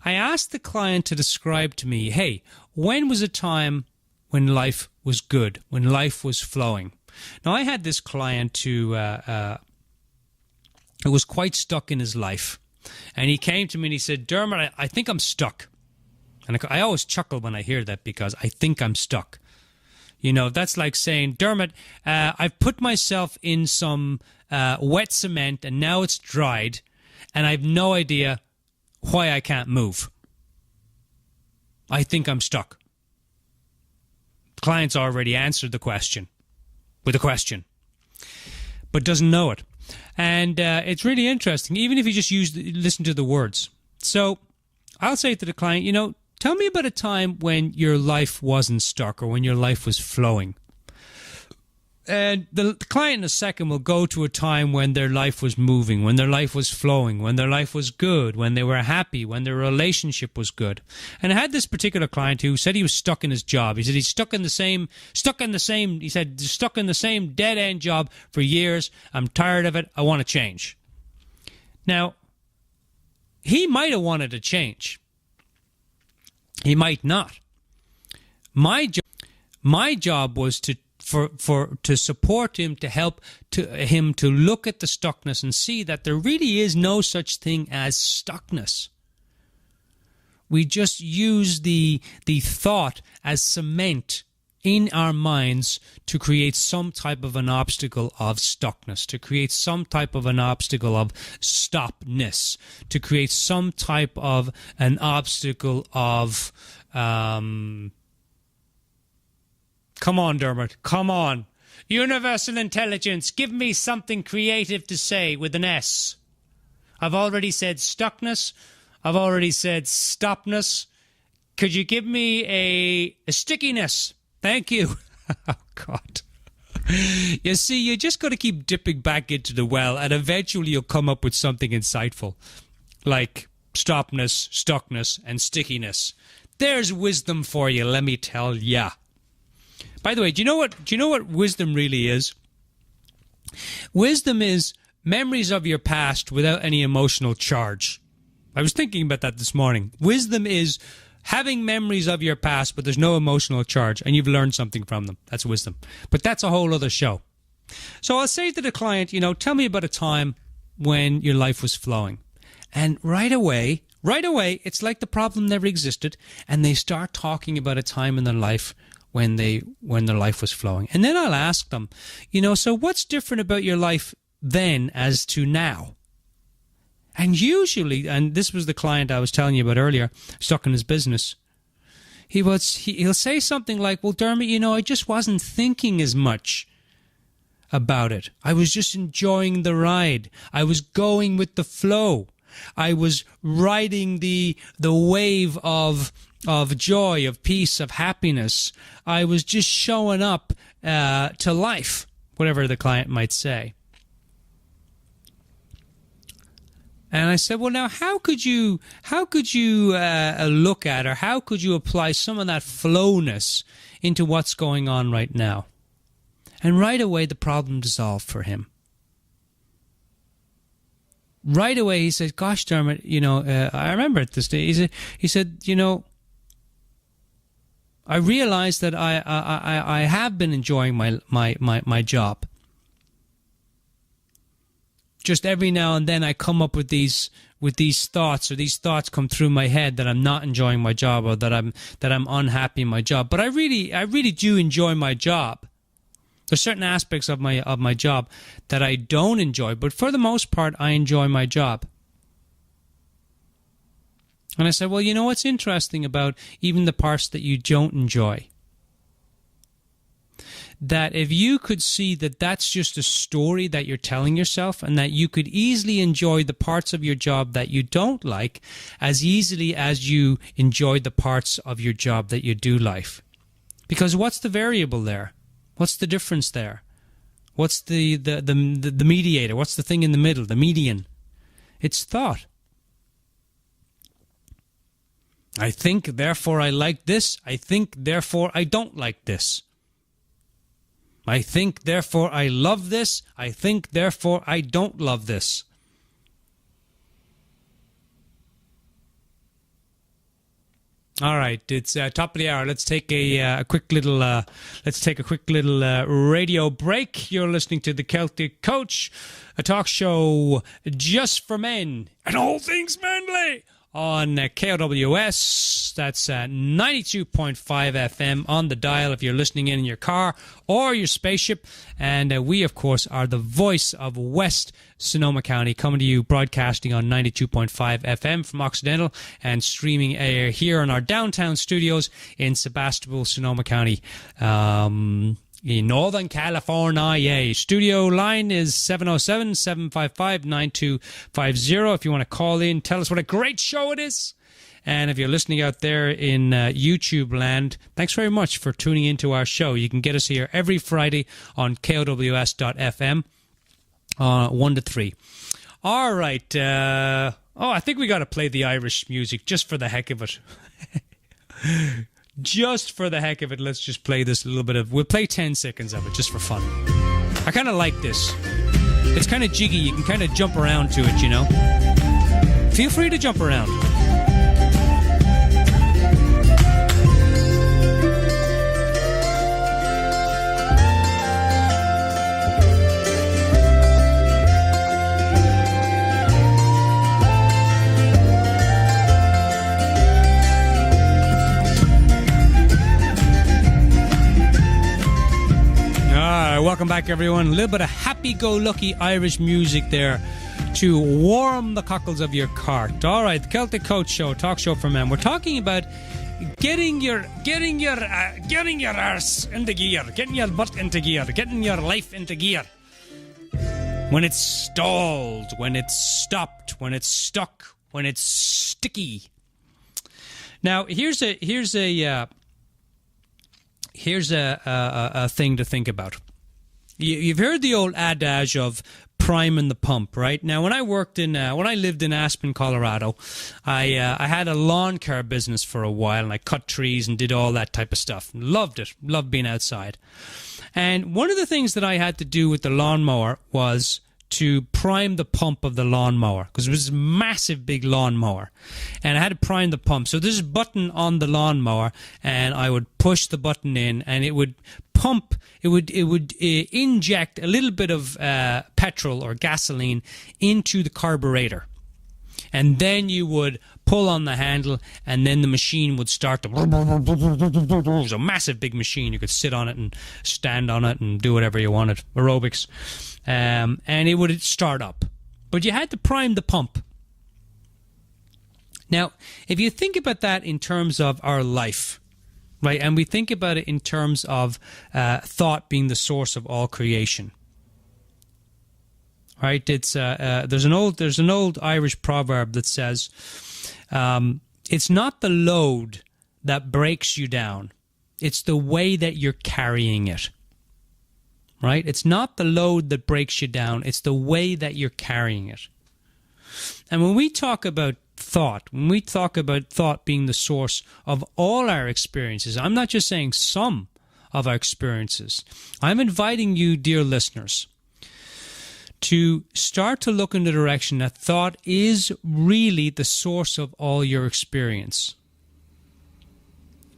I asked the client to describe to me, hey, when was a time when life was good, when life was flowing? Now, I had this client who was quite stuck in his life. And he came to me and he said, Dermot, I think I'm stuck. And I always chuckle when I hear that because I think I'm stuck. That's like saying, Dermot, I've put myself in some wet cement and now it's dried and I have no idea why I can't move. I think I'm stuck. Client's already answered the question with a question, but doesn't know it. And it's really interesting, even if you just listen to the words. So I'll say to the client, tell me about a time when your life wasn't stuck or when your life was flowing. And the client in a second will go to a time when their life was moving, when their life was flowing, when their life was good, when they were happy, when their relationship was good. And I had this particular client who said he was stuck in his job. He said he's stuck in the same dead-end job for years. I'm tired of it. I want to change. Now, he might have wanted to change. He might not. My job was to support him, to help him to look at the stuckness and see that there really is no such thing as stuckness. We just use the thought as cement in our minds to create some type of an obstacle of stuckness, to create some type of an obstacle of stopness, to create some type of an obstacle of... Come on, Dermot. Come on. Universal intelligence, give me something creative to say with an S. I've already said stuckness. I've already said stopness. Could you give me a stickiness? Thank you. Oh, God. You see, you just got to keep dipping back into the well, and eventually you'll come up with something insightful, like stopness, stuckness, and stickiness. There's wisdom for you, let me tell ya. By the way, do you know what wisdom really is? Wisdom is memories of your past without any emotional charge. I was thinking about that this morning. Wisdom is having memories of your past, but there's no emotional charge, and you've learned something from them. That's wisdom. But that's a whole other show. So I'll say to the client, tell me about a time when your life was flowing. And right away, it's like the problem never existed, and they start talking about a time in their life when their life was flowing. And then I'll ask them, so what's different about your life then as to now? And usually, and this was the client I was telling you about earlier, stuck in his business, he'll say something like, well, Dermot, I just wasn't thinking as much about it. I was just enjoying the ride. I was going with the flow. I was riding the wave of joy, of peace, of happiness. I was just showing up to life, whatever the client might say. And I said, well, now, how could you look at, or how could you apply some of that flowness into what's going on right now? And right away, the problem dissolved for him. Right away, he said, gosh, Dermot, I remember at this day, he said, I realized that I have been enjoying my job. Just every now and then I come up with these thoughts, or these thoughts come through my head that I'm not enjoying my job, or that I'm unhappy in my job. But I really do enjoy my job. There's certain aspects of my job that I don't enjoy, but for the most part, I enjoy my job. And I said, well, what's interesting about even the parts that you don't enjoy? That if you could see that that's just a story that you're telling yourself, and that you could easily enjoy the parts of your job that you don't like as easily as you enjoy the parts of your job that you do like. Because what's the variable there? What's the difference there? What's the mediator? What's the thing in the middle, the median? It's thought. I think, therefore I like this. I think, therefore I don't like this. I think, therefore I love this. I think, therefore I don't love this. All right, it's top of the hour. Let's take a quick little radio break. You're listening to the Celtic Coach, a talk show just for men and all things manly on KOWS. That's 92.5 FM on the dial if you're listening in your car or your spaceship. And we, of course, are the voice of West Sonoma County, coming to you, broadcasting on 92.5 FM from Occidental and streaming here in our downtown studios in Sebastopol, Sonoma County. In Northern California. Studio line is 707-755-9250. If you want to call in, tell us what a great show it is. And if you're listening out there in YouTube land, thanks very much for tuning into our show. You can get us here every Friday on KOWS.FM 1 to 3. All right. I think we got to play the Irish music just for the heck of it. Just for the heck of it, let's just play this a little bit of... We'll play 10 seconds of it, just for fun. I kind of like this. It's kind of jiggy. You can kind of jump around to it, Feel free to jump around. Welcome back, everyone. A little bit of happy-go-lucky Irish music there to warm the cockles of your cart. All right, the Celtic Coach Show, talk show for men. We're talking about getting your arse into gear, getting your butt into gear, getting your life into gear. When it's stalled, when it's stopped, when it's stuck, when it's sticky. Now, here's a thing to think about. You've heard the old adage of priming the pump, right? Now, when I lived in Aspen, Colorado, I had a lawn care business for a while, and I cut trees and did all that type of stuff. Loved it. Loved being outside. And one of the things that I had to do with the lawnmower was to prime the pump of the lawnmower, because it was a massive big lawnmower, and I had to prime the pump. So there's a button on the lawnmower, and I would push the button in, and it would pump. It would inject a little bit of petrol or gasoline into the carburetor, And then you would pull on the handle, and then the machine would start to... It was a massive big machine. You could sit on it and stand on it and do whatever you wanted, aerobics. And it would start up. But you had to prime the pump. Now, if you think about that in terms of our life, right, and we think about it in terms of thought being the source of all creation, right? It's there's an old Irish proverb that says, "It's not the load that breaks you down; it's the way that you're carrying it." Right? It's not the load that breaks you down; it's the way that you're carrying it. And when we talk about when we talk about thought being the source of all our experiences, I'm not just saying some of our experiences. I'm inviting you, dear listeners, to start to look in the direction that thought is really the source of all your experience.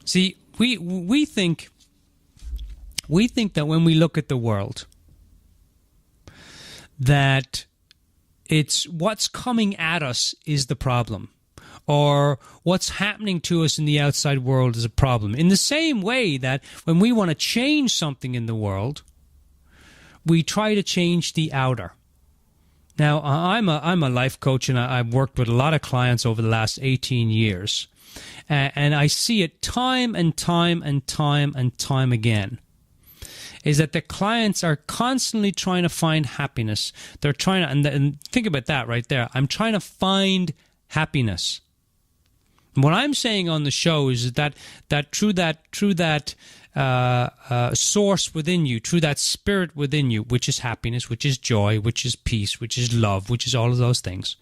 See, we think that when we look at the world, that it's what's coming at us is the problem, or what's happening to us in the outside world is a problem. In the same way that when we want to change something in the world, we try to change the outer. Now, I'm a life coach, and I've worked with a lot of clients over the last 18 years, and I see it time and time and time and time again, is that the clients are constantly trying to find happiness. They're trying to, and think about that right there. I'm trying to find happiness. And what I'm saying on the show is that through that source within you, through that spirit within you, which is happiness, which is joy, which is peace, which is love, which is all of those things,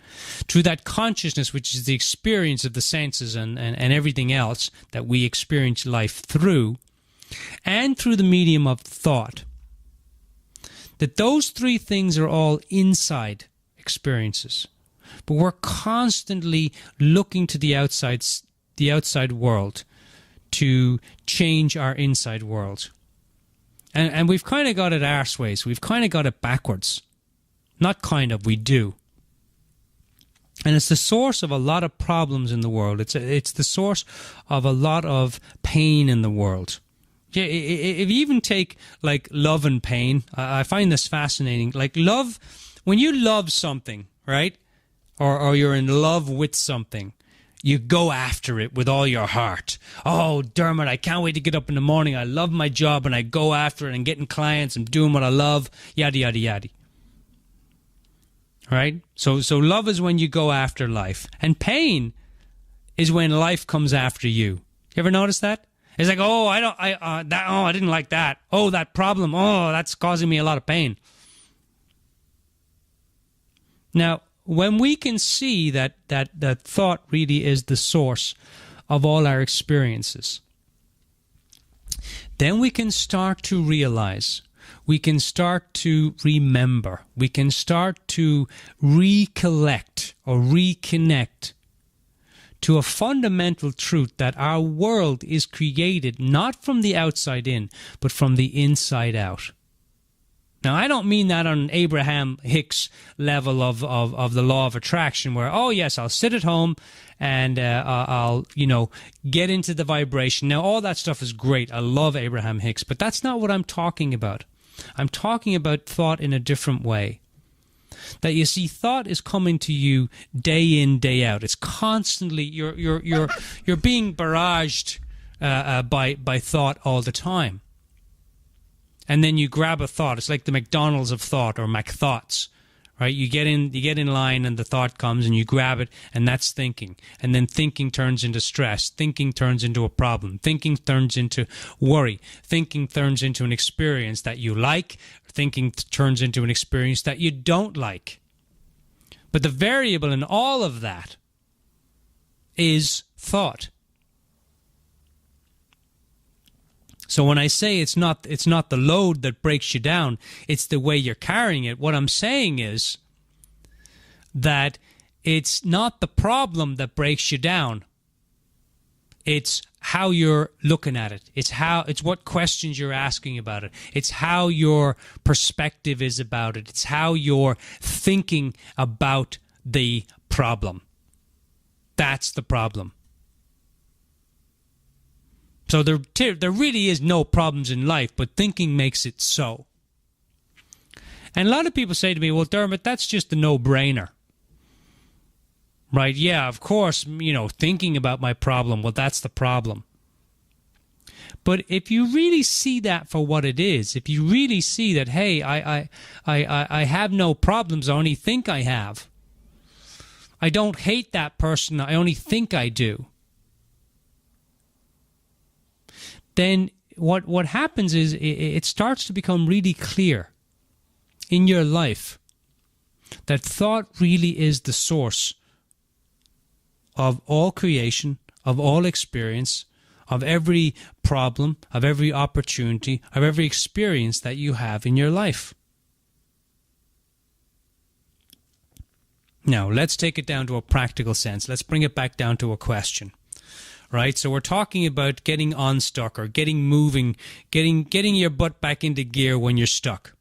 through that consciousness, which is the experience of the senses and everything else that we experience life through, and through the medium of thought, that those three things are all inside experiences. But we're constantly looking to the outside world to change our inside world. And we've kind of got it arseways. We've kind of got it backwards. Not kind of, we do. And it's the source of a lot of problems in the world. It's the source of a lot of pain in the world. Yeah, if you even take like love and pain, I find this fascinating. Like love, when you love something, right, or you're in love with something, you go after it with all your heart. Oh, Dermot, I can't wait to get up in the morning. I love my job, and I go after it and getting clients and doing what I love, yada, yada, yada. Right? So love is when you go after life. And pain is when life comes after you. You ever notice that? It's like, I didn't like that. Oh, that problem. Oh, that's causing me a lot of pain. Now, when we can see that thought really is the source of all our experiences, then we can start to realize, we can start to remember, we can start to recollect or reconnect to a fundamental truth that our world is created not from the outside in, but from the inside out. Now, I don't mean that on an Abraham Hicks level of the law of attraction where, oh, yes, I'll sit at home and I'll, get into the vibration. Now, all that stuff is great. I love Abraham Hicks, but that's not what I'm talking about. I'm talking about thought in a different way. That you see, thought is coming to you day in, day out. It's constantly you're being barraged by thought all the time. And then you grab a thought. It's like the McDonald's of thought, or McThoughts, right? You get in line, and the thought comes, and you grab it, and that's thinking. And then thinking turns into stress. Thinking turns into a problem. Thinking turns into worry. Thinking turns into an experience that you like. Thinking turns into an experience that you don't like. But the variable in all of that is thought. So when I say it's not the load that breaks you down, it's the way you're carrying it, what I'm saying is that it's not the problem that breaks you down. It's how you're looking at it. It's what questions you're asking about it. It's how your perspective is about it. It's how you're thinking about the problem. That's the problem. So there really is no problems in life, but thinking makes it so. And a lot of people say to me, well, Dermot, that's just a no-brainer. Right? Yeah, of course, thinking about my problem, well, that's the problem. But if you really see that for what it is, if you really see that, hey, I have no problems, I only think I have. I don't hate that person, I only think I do. Then what happens is it starts to become really clear in your life that thought really is the source of all creation, of all experience, of every problem, of every opportunity, of every experience that you have in your life. Now, let's take it down to a practical sense. Let's bring it back down to a question. Right? So we're talking about getting unstuck or getting moving, getting your butt back into gear when you're stuck.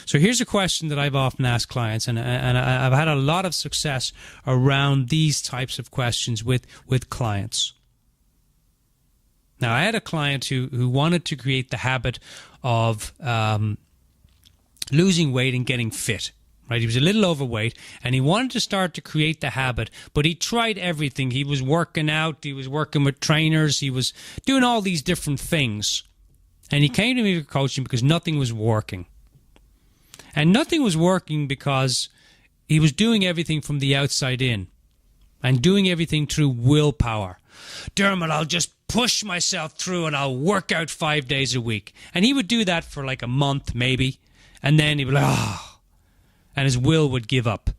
So here's a question that I've often asked clients, and I've had a lot of success around these types of questions with clients. Now, I had a client who wanted to create the habit of losing weight and getting fit. Right? He was a little overweight, and he wanted to start to create the habit, but he tried everything. He was working out, he was working with trainers, he was doing all these different things. And he came to me for coaching because nothing was working. And nothing was working because he was doing everything from the outside in and doing everything through willpower. Dermot, I'll just push myself through and I'll work out 5 days a week. And he would do that for like a month maybe, and then he'd be like, and his will would give up,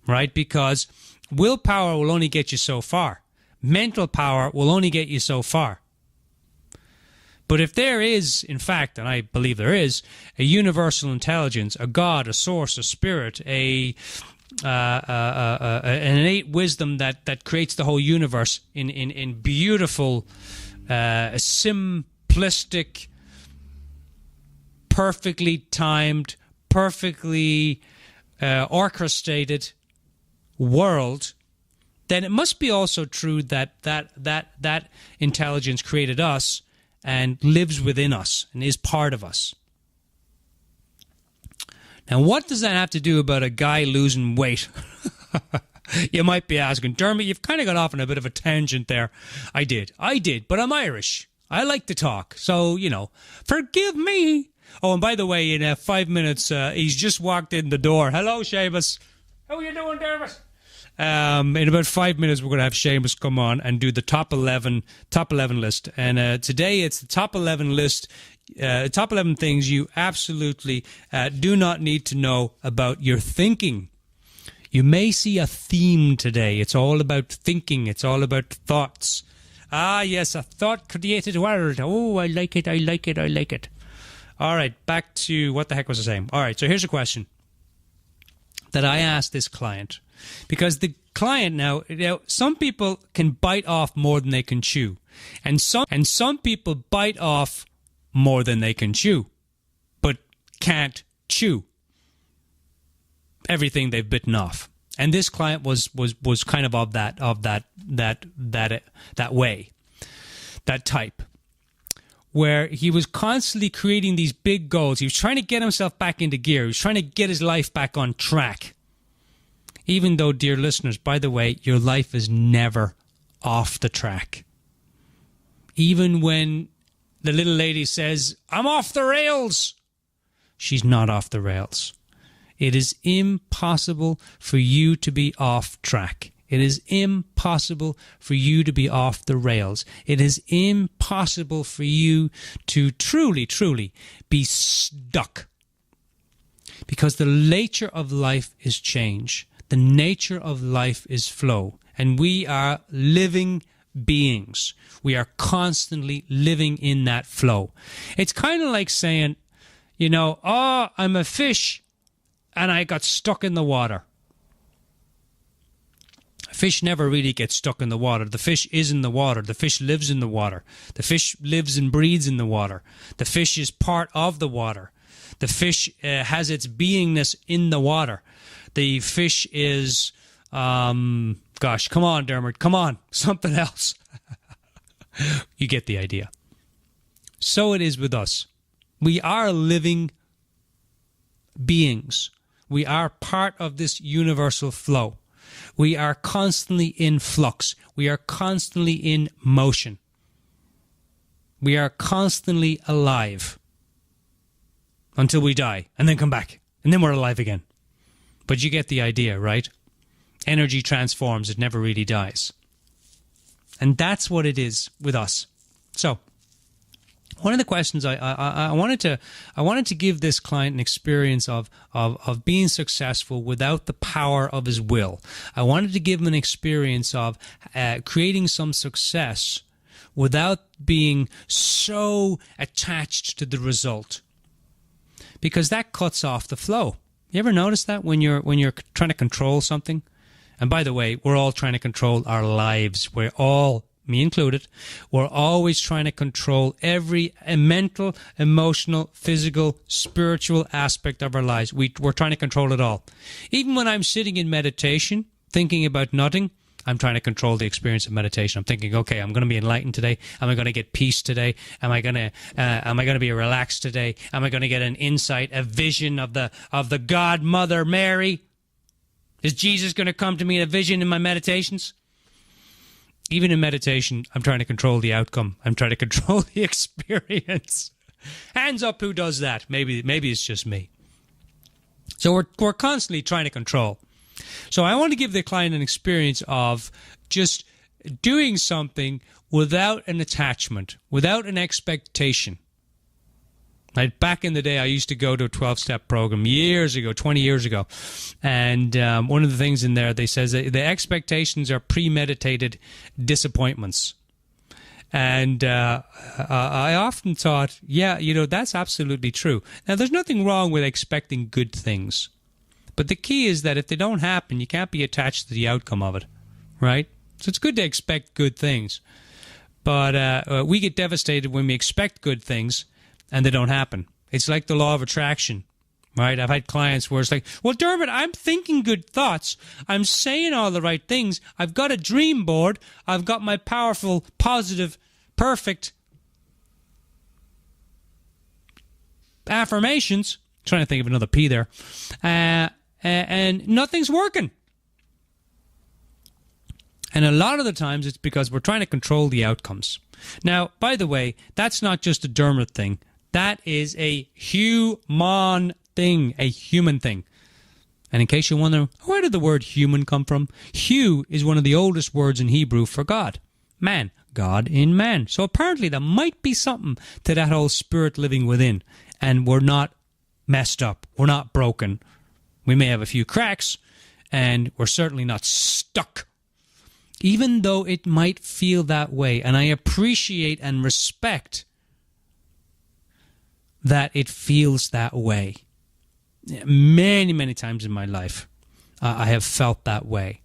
right? Because willpower will only get you so far. Mental power will only get you so far. But if there is, in fact, and I believe there is, a universal intelligence, a God, a source, a spirit, an innate wisdom that creates the whole universe in beautiful, simplistic, perfectly timed, perfectly orchestrated world, then it must be also true that intelligence created us and lives within us and is part of us. Now, what does that have to do about a guy losing weight? You might be asking, Dermot, you've kind of got off on a bit of a tangent there. I did, but I'm Irish. I like to talk, so, forgive me. Oh, and by the way, in 5 minutes, he's just walked in the door. Hello, Seamus. How are you doing, Dermot? In about 5 minutes, we're going to have Seamus come on and do the top 11 list. And today, it's the top 11 list, top 11 things you absolutely do not need to know about your thinking. You may see a theme today. It's all about thinking. It's all about thoughts. Ah, yes, a thought-created world. Oh, I like it. All right, back to what the heck was I saying? All right, so here's a question that I asked this client. Because the client now, some people can bite off more than they can chew. And some people bite off more than they can chew, but can't chew everything they've bitten off. And this client was kind of that way, that type, where he was constantly creating these big goals. He was trying to get himself back into gear. He was trying to get his life back on track. Even though, dear listeners, by the way, your life is never off the track. Even when the little lady says, I'm off the rails, she's not off the rails. It is impossible for you to be off track. It is impossible for you to be off the rails. It is impossible for you to truly, truly be stuck. Because the nature of life is change. The nature of life is flow. And we are living beings. We are constantly living in that flow. It's kind of like saying, I'm a fish and I got stuck in the water. A fish never really gets stuck in the water. The fish is in the water. The fish lives in the water. The fish lives and breathes in the water. The fish is part of the water. The fish has its beingness in the water. The fish is, gosh, come on, Dermot, come on, something else. You get the idea. So it is with us. We are living beings. We are part of this universal flow. We are constantly in flux. We are constantly in motion. We are constantly alive until we die and then come back and then we're alive again. But you get the idea, right? Energy transforms. It never really dies. And that's what it is with us. So one of the questions I wanted to give this client an experience of being successful without the power of his will. I wanted to give him an experience of creating some success without being so attached to the result, because that cuts off the flow. You ever notice that when you're trying to control something? And by the way, we're all trying to control our lives. We're all, me included, we're always trying to control every mental, emotional, physical, spiritual aspect of our lives. We're trying to control it all. Even when I'm sitting in meditation, thinking about nothing, I'm trying to control the experience of meditation. I'm thinking, okay, I'm going to be enlightened today. Am I going to get peace today? Am I going to be relaxed today? Am I going to get an insight, a vision of the God Mother Mary? Is Jesus going to come to me in a vision in my meditations? Even in meditation, I'm trying to control the outcome. I'm trying to control the experience. Hands up, who does that? Maybe it's just me. So we're constantly trying to control. So I want to give the client an experience of just doing something without an attachment, without an expectation. Right? Back in the day, I used to go to a 12-step program years ago, 20 years ago. And one of the things in there, they says that the expectations are premeditated disappointments. And I often thought, yeah, that's absolutely true. Now, there's nothing wrong with expecting good things. But the key is that if they don't happen, you can't be attached to the outcome of it, right? So it's good to expect good things. But we get devastated when we expect good things and they don't happen. It's like the law of attraction, right? I've had clients where it's like, well, Dermot, I'm thinking good thoughts. I'm saying all the right things. I've got a dream board. I've got my powerful, positive, perfect affirmations. Trying to think of another P there. And nothing's working. And a lot of the times it's because we're trying to control the outcomes. Now, by the way, that's not just a Dermot thing. That is a human thing, a human thing. And in case you wonder, where did the word human come from? Hu is one of the oldest words in Hebrew for God. Man, God in man. So apparently there might be something to that whole spirit living within. And we're not messed up. We're not broken. We may have a few cracks, and we're certainly not stuck, even though it might feel that way. And I appreciate and respect that it feels that way. Many, many times in my life, I have felt that way.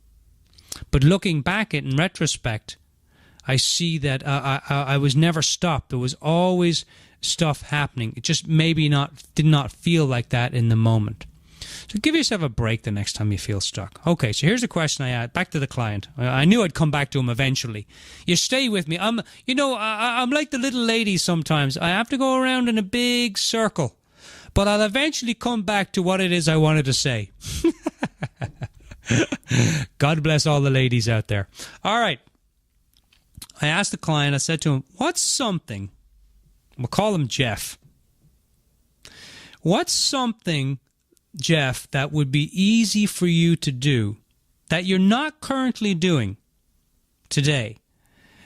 But looking back in retrospect, I see that I was never stopped. There was always stuff happening. It just did not feel like that in the moment. So give yourself a break the next time you feel stuck. Okay, so here's a question I had back to the client. I knew I'd come back to him eventually. You stay with me. I'm like the little lady sometimes. I have to go around in a big circle, but I'll eventually come back to what it is I wanted to say. God bless all the ladies out there. All right. I asked the client, I said to him, what's something, we'll call him Jeff. What's something, Jeff, that would be easy for you to do that you're not currently doing today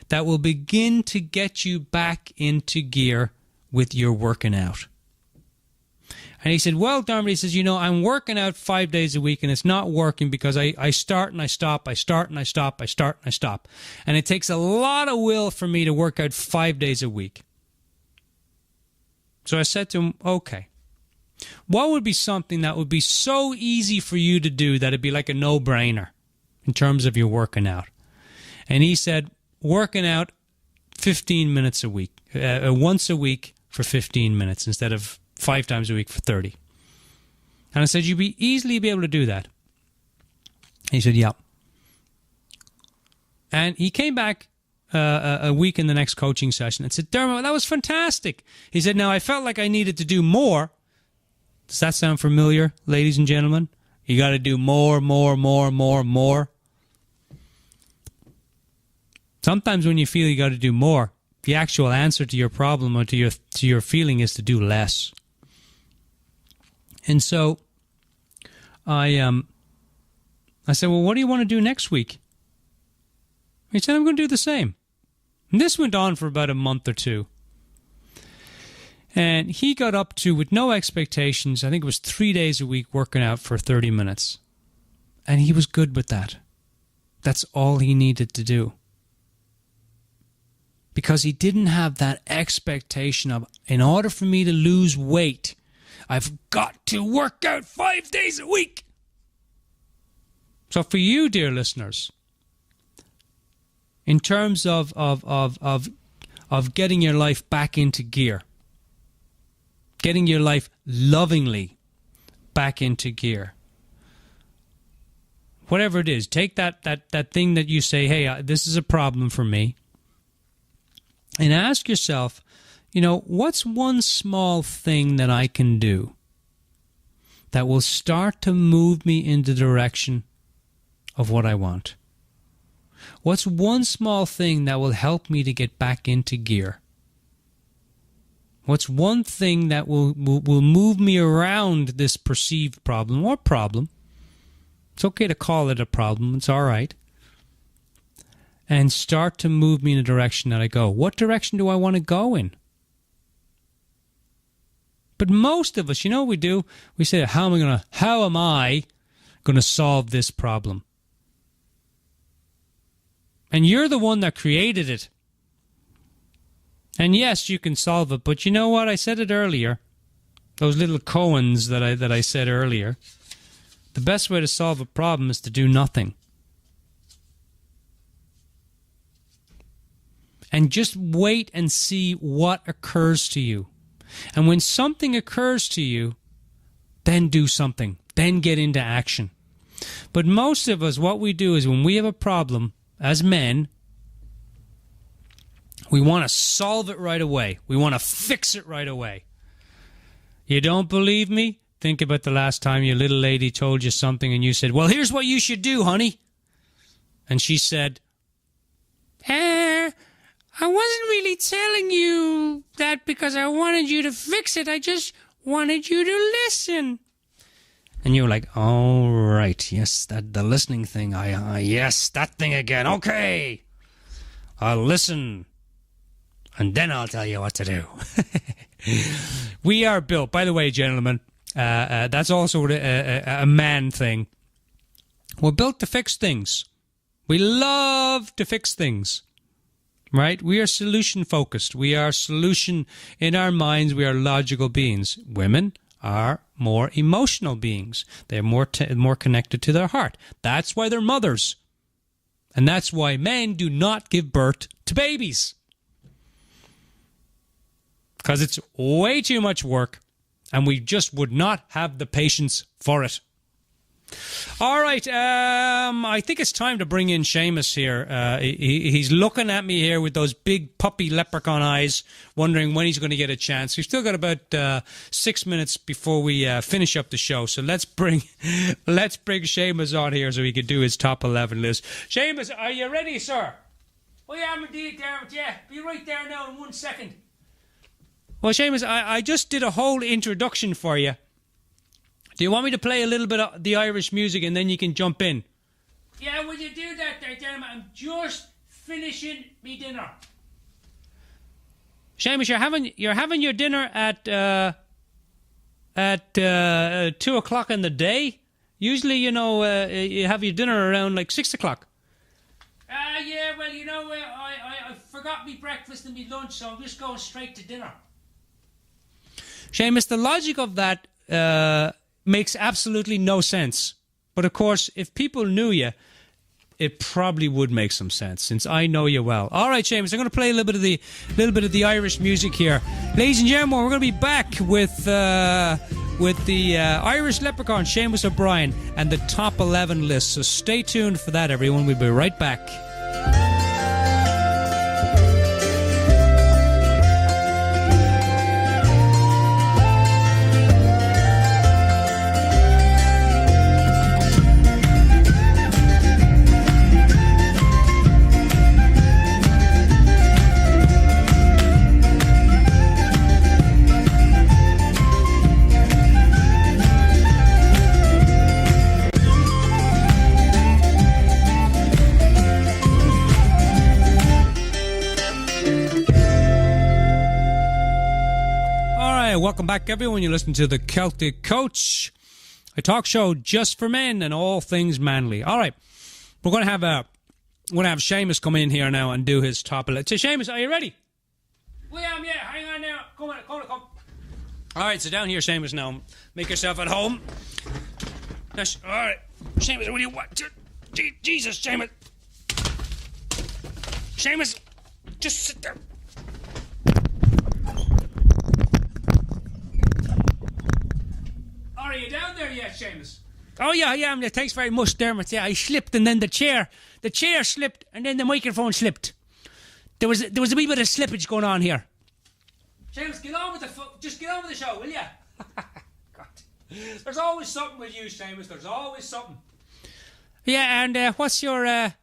that will begin to get you back into gear with your working out? And he said, well, Dermot, he says, I'm working out 5 days a week and it's not working because I start and I stop, I start and I stop, I start and I stop. And it takes a lot of will for me to work out 5 days a week. So I said to him, okay, what would be something that would be so easy for you to do that it'd be like a no-brainer in terms of your working out? And he said, working out 15 minutes a week, once a week for 15 minutes instead of 5 times a week for 30. And I said, you'd easily be able to do that. He said, yeah. And he came back a week in the next coaching session and said, Dermot, that was fantastic. He said, now I felt like I needed to do more. Does that sound familiar, ladies and gentlemen? You got to do more. Sometimes when you feel you got to do more, the actual answer to your problem or to your feeling is to do less. And so I said, well, what do you want to do next week? He said, I'm going to do the same. And this went on for about a month or two. And he got up to, with no expectations, I think it was 3 days a week working out for 30 minutes. And he was good with that. That's all he needed to do. Because he didn't have that expectation of, in order for me to lose weight, I've got to work out 5 days a week. So for you, dear listeners, in terms of getting your life back into gear, getting your life lovingly back into gear, whatever it is, take that thing that you say, hey, this is a problem for me, and ask yourself, what's one small thing that I can do that will start to move me in the direction of what I want? What's one small thing that will help me to get back into gear? What's one thing that will move me around this perceived problem or problem? It's okay to call it a problem. It's all right. And start to move me in the direction that I go. What direction do I want to go in? But most of us, you know what we do? We say, how am I going to solve this problem? And you're the one that created it. And yes, you can solve it, but you know what? I said it earlier. Those little koans that I said earlier. The best way to solve a problem is to do nothing. And just wait and see what occurs to you. And when something occurs to you, then do something. Then get into action. But most of us, what we do is when we have a problem, as men, we want to solve it right away. We want to fix it right away. You don't believe me? Think about the last time your little lady told you something and you said, well, here's what you should do, honey. And she said, I wasn't really telling you that because I wanted you to fix it. I just wanted you to listen. And you were like, all right, yes, the listening thing. Yes, that thing again. Okay, I'll listen, and then I'll tell you what to do. We are built, by the way, gentlemen, that's also a man thing. We're built to fix things. We love to fix things, right? We are solution-focused. We are solution in our minds. We are logical beings. Women are more emotional beings. They're more connected to their heart. That's why they're mothers. And that's why men do not give birth to babies. Because it's way too much work, and we just would not have the patience for it. All right, I think it's time to bring in Seamus here. He's looking at me here with those big puppy leprechaun eyes, wondering when he's going to get a chance. We've still got about 6 minutes before we finish up the show, so let's bring Seamus on here so he can do his top 11 list. Seamus, are you ready, sir? Oh, yeah, I'm indeed, Dermot. Yeah, be right there now in 1 second. Well, Seamus, I just did a whole introduction for you. Do you want me to play a little bit of the Irish music and then you can jump in? Yeah, will you do that there, Dermot? I'm just finishing me dinner. Seamus, you're having your dinner at 2 o'clock in the day? Usually, you have your dinner around like 6 o'clock. Yeah, well, I forgot me breakfast and me lunch, so I'm just going straight to dinner. Seamus, the logic of that makes absolutely no sense. But of course, if people knew you, it probably would make some sense since I know you well. All right, Seamus, I'm going to play a little bit of the Irish music here, ladies and gentlemen. We're going to be back with the Irish Leprechaun, Seamus O'Brien, and the top 11 list. So stay tuned for that, everyone. We'll be right back. Welcome back, everyone. You're listening to the Celtic Coach, a talk show just for men and all things manly. All right, we're going to have Seamus come in here now and do his top 11. So, Seamus, are you ready? Well, yeah, hang on now. Come on. All right, so down here, Seamus. Now, make yourself at home. All right, Seamus, what do you want? Jesus, Seamus. Seamus, just sit there. Are you down there yet, Seamus? Oh yeah. Thanks very much, Dermot. Yeah, I slipped, and then the chair slipped, and then the microphone slipped. There was a wee bit of slippage going on here. Seamus, just get on with the show, will ya? God, there's always something with you, Seamus. There's always something. Yeah, and what's your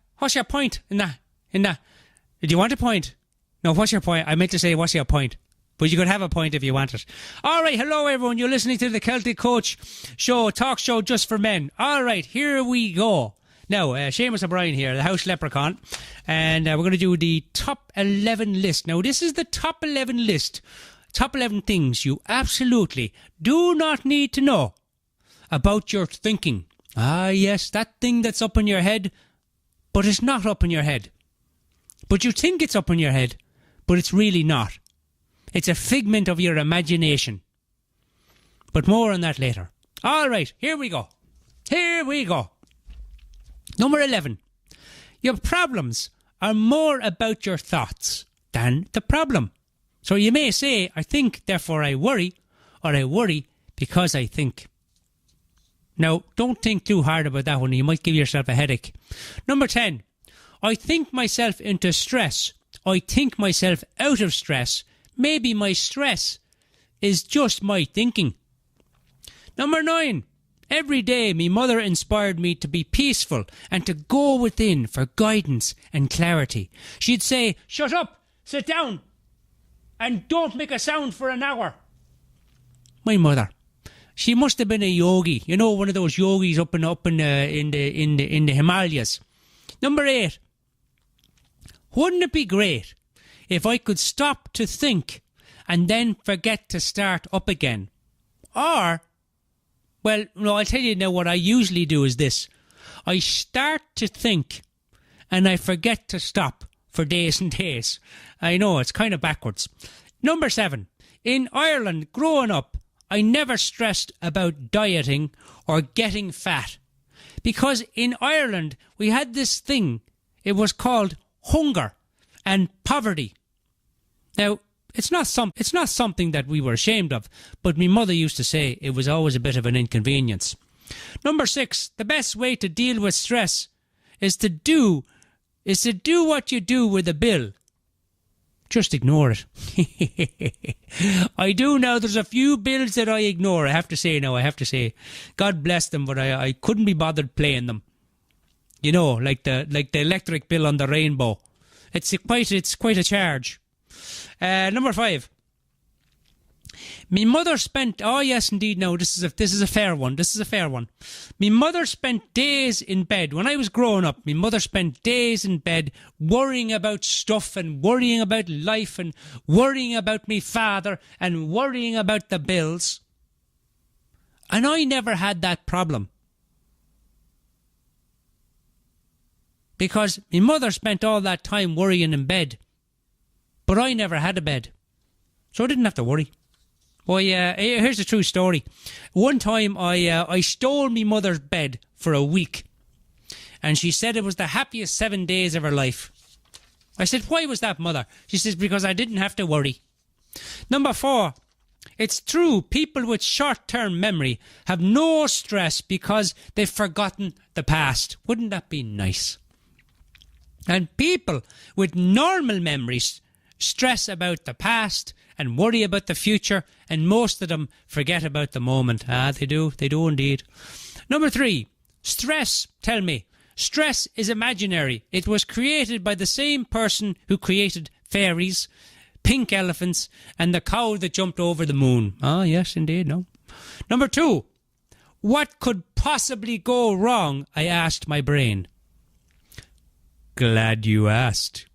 point in that? Did you want a point? No, what's your point? I meant to say, what's your point? But you could have a point if you want it. All right, hello everyone. You're listening to the Celtic Coach show, talk show just for men. All right, here we go. Now, Seamus O'Brien here, the House Leprechaun, and we're going to do the top 11 list. Now, this is the top 11 list. Top 11 things you absolutely do not need to know about your thinking. Ah, yes, that thing that's up in your head, but it's not up in your head. But you think it's up in your head, but it's really not. It's a figment of your imagination. But more on that later. All right, here we go. Number 11. Your problems are more about your thoughts than the problem. So you may say, I think, therefore I worry, or I worry because I think. Now, don't think too hard about that one. You might give yourself a headache. Number 10. I think myself into stress. I think myself out of stress. Maybe my stress is just my thinking. Number 9. Every day me mother inspired me to be peaceful and to go within for guidance and clarity. She'd say, shut up, sit down, and don't make a sound for an hour. My mother. She must have been a yogi. You know, one of those yogis up in the Himalayas. Number 8. Wouldn't it be great if I could stop to think and then forget to start up again? Or, well, no, I'll tell you now what I usually do is this. I start to think and I forget to stop for days and days. I know, it's kind of backwards. Number 7. In Ireland, growing up, I never stressed about dieting or getting fat. Because in Ireland, we had this thing. It was called hunger and poverty. Now, it's not something that we were ashamed of, but my mother used to say it was always a bit of an inconvenience. Number 6, the best way to deal with stress is to do what you do with a bill. Just ignore it. I do now. There's a few bills that I ignore. I have to say. God bless them, but I couldn't be bothered paying them. You know, like the electric bill on the Rainbow. It's quite a charge. Number 5. My mother spent, oh yes indeed, no, this is a fair one. My mother spent days in bed. When I was growing up, my mother spent days in bed worrying about stuff and worrying about life and worrying about me father and worrying about the bills. And I never had that problem. Because my mother spent all that time worrying in bed. But I never had a bed. So I didn't have to worry. Well, here's the true story. One time I stole my mother's bed for a week. and she said it was the happiest 7 days of her life. I said, why was that, Mother? She says, because I didn't have to worry. Number 4, it's true, people with short-term memory have no stress because they've forgotten the past. Wouldn't that be nice? And people with normal memories stress about the past and worry about the future, and most of them forget about the moment. They do indeed. Number 3, stress, tell me. Stress is imaginary. It was created by the same person who created fairies, pink elephants, and the cow that jumped over the moon. Yes, indeed, no. Number 2, what could possibly go wrong? I asked my brain. Glad you asked.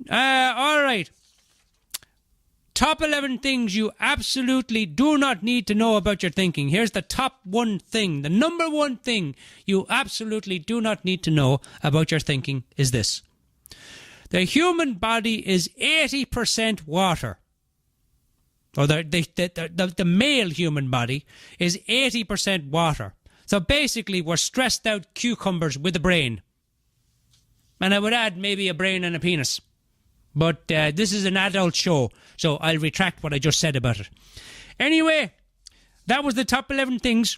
All right. Top 11 things you absolutely do not need to know about your thinking. Here's the top 1 thing. The number 1 thing you absolutely do not need to know about your thinking is this. The human body is 80% water. Or the male human body is 80% water. So basically, we're stressed out cucumbers with a brain. And I would add maybe a brain and a penis. But this is an adult show, so I'll retract what I just said about it. Anyway, that was the top 11 things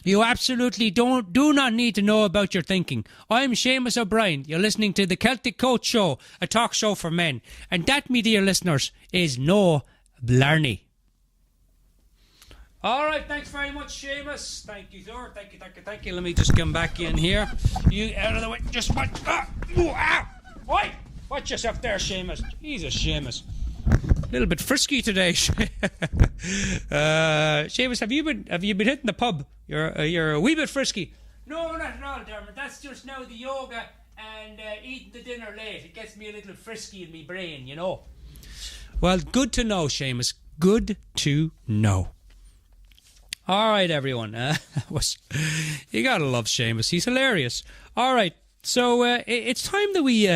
you absolutely do not need to know about your thinking. I'm Seamus O'Brien. You're listening to the Celtic Coach Show, a talk show for men. And that, me dear listeners, is no blarney. All right, thanks very much, Seamus. Thank you, sir. Thank you. Let me just come back in here. You out of the way. Just watch. Oi! Watch yourself there, Seamus. Jesus, Seamus. A little bit frisky today. Seamus, have you been hitting the pub? You're a wee bit frisky. No, not at all, Dermot. That's just now the yoga and eating the dinner late. It gets me a little frisky in me brain, you know. Well, good to know, Seamus. Good to know. All right, everyone. You gotta love Seamus. He's hilarious. All right. So it's time that we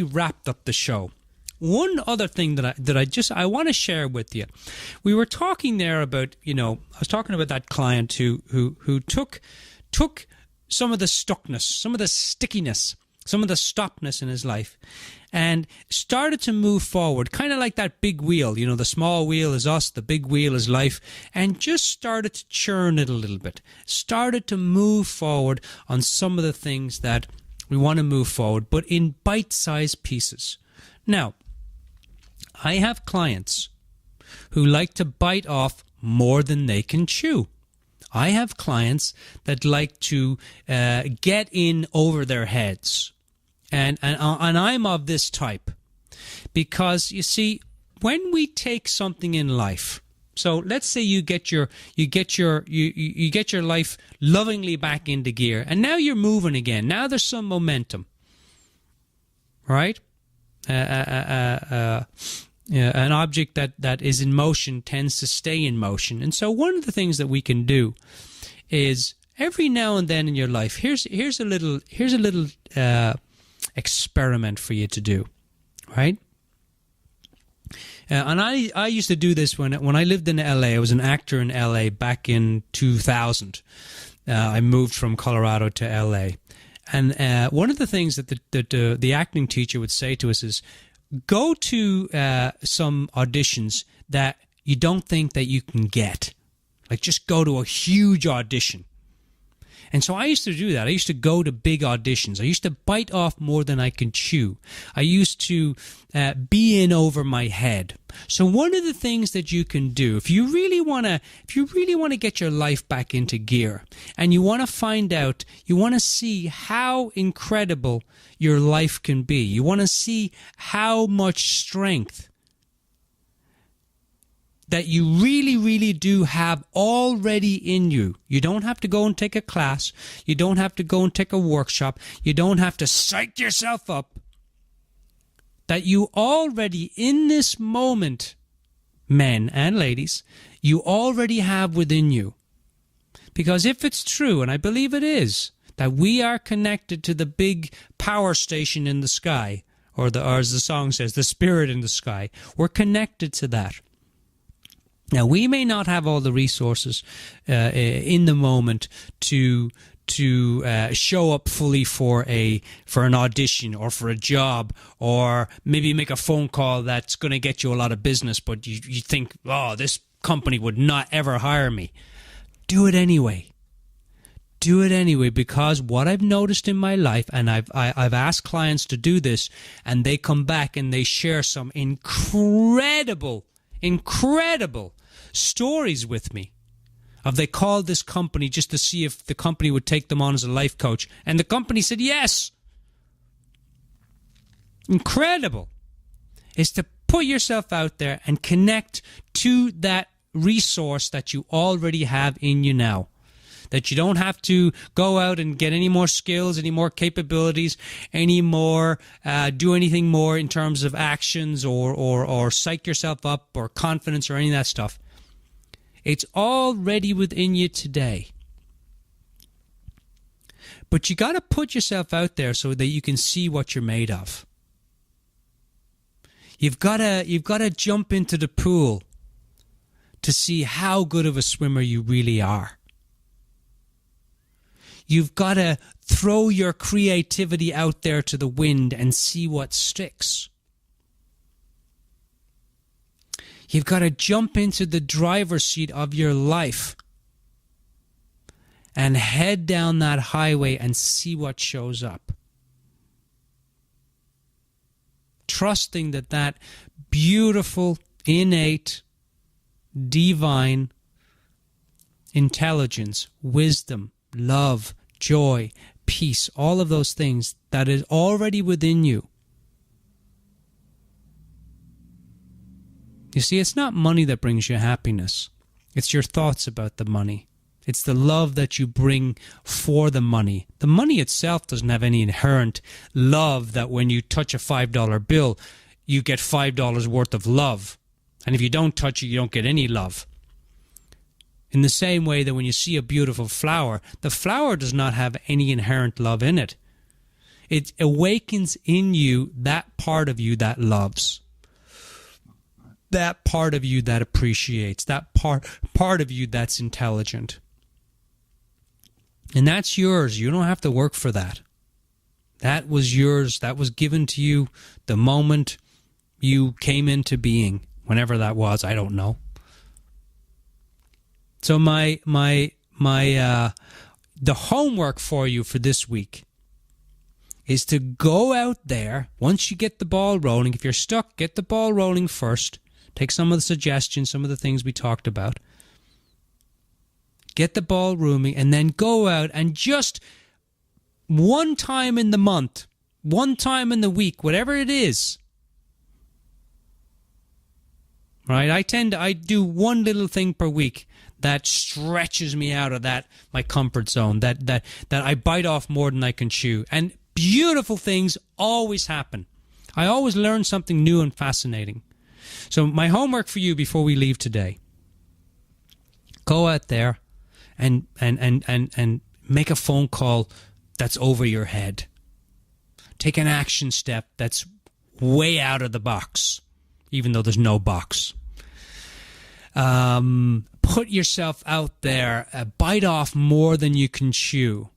wrapped up the show. One other thing that I want to share with you. We were talking there about, I was talking about that client who took some of the stuckness, some of the stickiness, some of the stopness in his life, and started to move forward, kind of like that big wheel. The small wheel is us, the big wheel is life, and just started to churn it a little bit. Started to move forward on some of the things that we want to move forward, but in bite-sized pieces. Now, I have clients who like to bite off more than they can chew. I have clients that like to get in over their heads. And I'm of this type. Because, you see, when we take something in life, so let's say you get your life lovingly back into gear, and now you're moving again. Now there's some momentum, right? An object that is in motion tends to stay in motion, and so one of the things that we can do is every now and then in your life, here's a little experiment for you to do, right? And I used to do this when I lived in LA. I was an actor in LA back in 2000. I moved from Colorado to LA. And one of the things that the acting teacher would say to us is, go to some auditions that you don't think that you can get. Like, just go to a huge audition. And so I used to do that. I used to go to big auditions. I used to bite off more than I could chew. I used to be in over my head. So one of the things that you can do, if you really want to get your life back into gear, and you want to find out, you want to see how incredible your life can be, you want to see how much strength that you really, really do have already in you. You don't have to go and take a class. You don't have to go and take a workshop. You don't have to psych yourself up. That you already, in this moment, men and ladies, you already have within you. Because if it's true, and I believe it is, that we are connected to the big power station in the sky, or as the song says, the spirit in the sky, we're connected to that. Now, we may not have all the resources in the moment to show up fully for an audition or for a job, or maybe make a phone call that's going to get you a lot of business, but you think, oh, this company would not ever hire me. Do it anyway. Do it anyway, because what I've noticed in my life, and I've asked clients to do this, and they come back and they share some incredible stories with me of they called this company just to see if the company would take them on as a life coach, and the company said yes. Incredible. Is to put yourself out there and connect to that resource that you already have in you now. That you don't have to go out and get any more skills, any more capabilities, any more, do anything more in terms of actions or psych yourself up or confidence or any of that stuff. It's already within you today. But you got to put yourself out there so that you can see what you're made of. You've got to jump into the pool to see how good of a swimmer you really are. You've got to throw your creativity out there to the wind and see what sticks. You've got to jump into the driver's seat of your life and head down that highway and see what shows up. Trusting that beautiful, innate, divine intelligence, wisdom, love, joy, peace, all of those things that is already within you. You see, it's not money that brings you happiness. It's your thoughts about the money. It's the love that you bring for the money. The money itself doesn't have any inherent love that when you touch a $5 bill, you get $5 worth of love. And if you don't touch it, you don't get any love. In the same way that when you see a beautiful flower, the flower does not have any inherent love in it. It awakens in you that part of you that loves. That part of you that appreciates. That part of you that's intelligent. And that's yours. You don't have to work for that. That was yours. That was given to you the moment you came into being. Whenever that was, I don't know. So the homework for you for this week is to go out there. Once you get the ball rolling, if you're stuck, get the ball rolling first. Take some of the suggestions, some of the things we talked about. Get the ball rolling, and then go out and just one time in the month, one time in the week, whatever it is. Right? I do one little thing per week that stretches me out of my comfort zone, that I bite off more than I can chew. And beautiful things always happen. I always learn something new and fascinating. So my homework for you before we leave today, go out there and make a phone call that's over your head. Take an action step that's way out of the box, even though there's no box. Put yourself out there, bite off more than you can chew.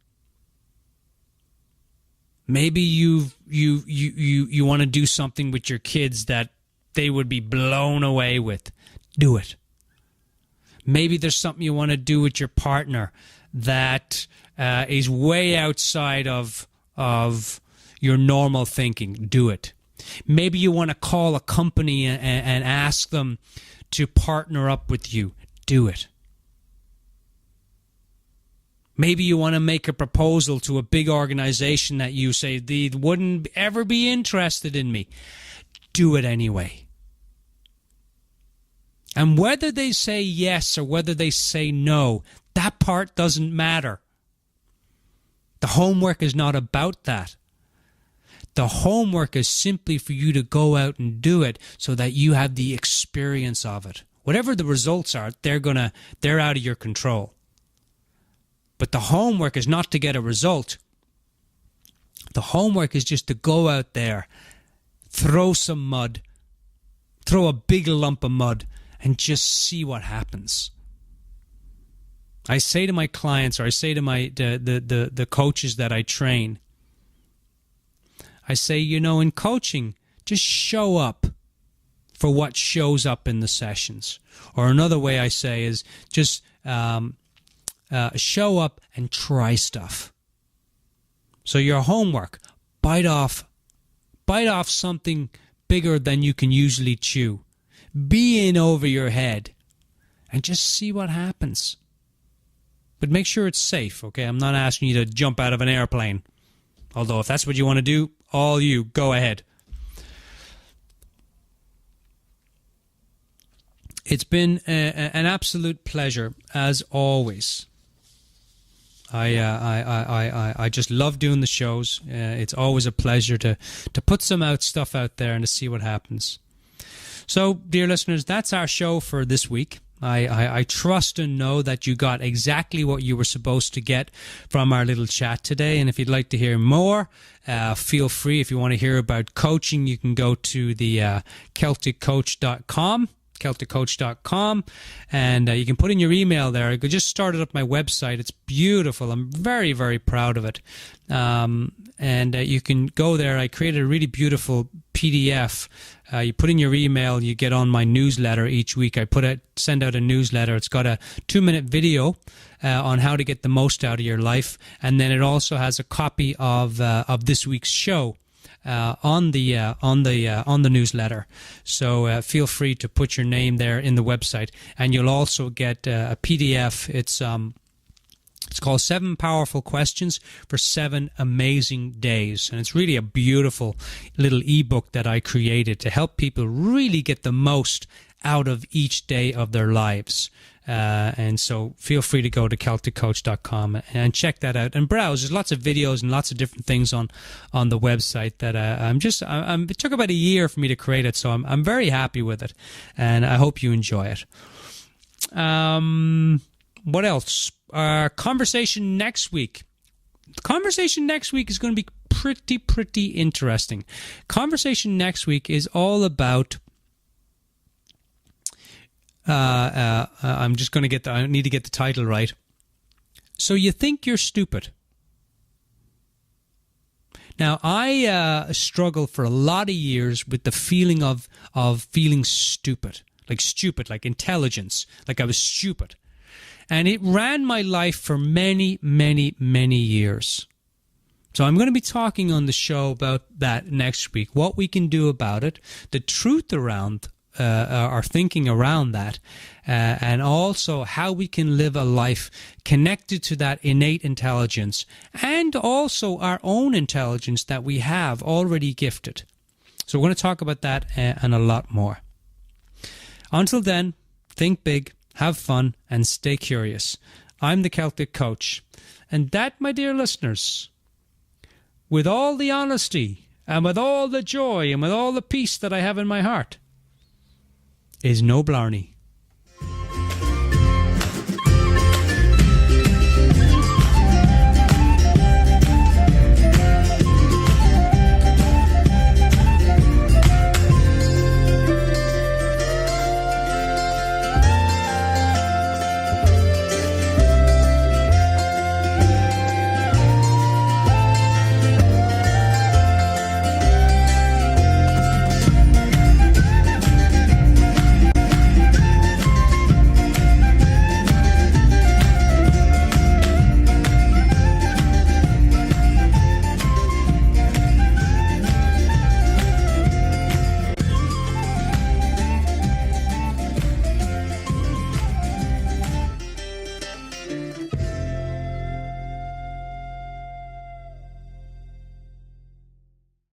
Maybe you want to do something with your kids that they would be blown away with. Do it. Maybe there's something you want to do with your partner that is way outside of your normal thinking. Do it. Maybe you want to call a company and ask them to partner up with you. Do it. Maybe you want to make a proposal to a big organization that you say they wouldn't ever be interested in me. Do it anyway. And whether they say yes or whether they say no, that part doesn't matter. The homework is not about that. The homework is simply for you to go out and do it so that you have the experience of it. Whatever the results are, they're out of your control. But the homework is not to get a result. The homework is just to go out there, throw some mud, throw a big lump of mud, and just see what happens. I say to my clients, or I say to the coaches that I train, I say, in coaching, just show up for what shows up in the sessions. Or another way I say is just show up and try stuff. So your homework, bite off something bigger than you can usually chew. Be in over your head and just see what happens. But make sure it's safe, okay? I'm not asking you to jump out of an airplane. Although if that's what you want to do, all you, go ahead. It's been an absolute pleasure, as always. I just love doing the shows. It's always a pleasure to put some stuff out there and to see what happens. So, dear listeners, that's our show for this week. I trust and know that you got exactly what you were supposed to get from our little chat today. And if you'd like to hear more, feel free. If you want to hear about coaching, you can go to the CelticCoach.com. CelticCoach.com, and you can put in your email there. I just started up my website. It's beautiful. I'm very, very proud of it. And you can go there. I created a really beautiful PDF. You put in your email, you get on my newsletter each week. Send out a newsletter. It's got a 2-minute video on how to get the most out of your life, and then it also has a copy of this week's show on the newsletter. So feel free to put your name there in the website, and you'll also get a PDF. It's called 7 Powerful Questions for 7 Amazing Days, and it's really a beautiful little ebook that I created to help people really get the most out of each day of their lives. And so feel free to go to CelticCoach.com and check that out and browse. There's lots of videos and lots of different things on the website that it took about a year for me to create it, so I'm very happy with it, and I hope you enjoy it. What else? Conversation next week. The conversation next week is going to be pretty interesting. Conversation next week is all about I need to get the title right. So you think you're stupid. Now, I struggled for a lot of years with the feeling of feeling stupid, like intelligence, like I was stupid. And it ran my life for many years. So I'm going to be talking on the show about that next week, what we can do about it, the truth around our thinking around that, and also how we can live a life connected to that innate intelligence and also our own intelligence that we have already gifted. So we're going to talk about that and a lot more. Until then, think big, have fun, and stay curious. I'm the Celtic Coach, and that, my dear listeners, with all the honesty and with all the joy and with all the peace that I have in my heart, is no blarney.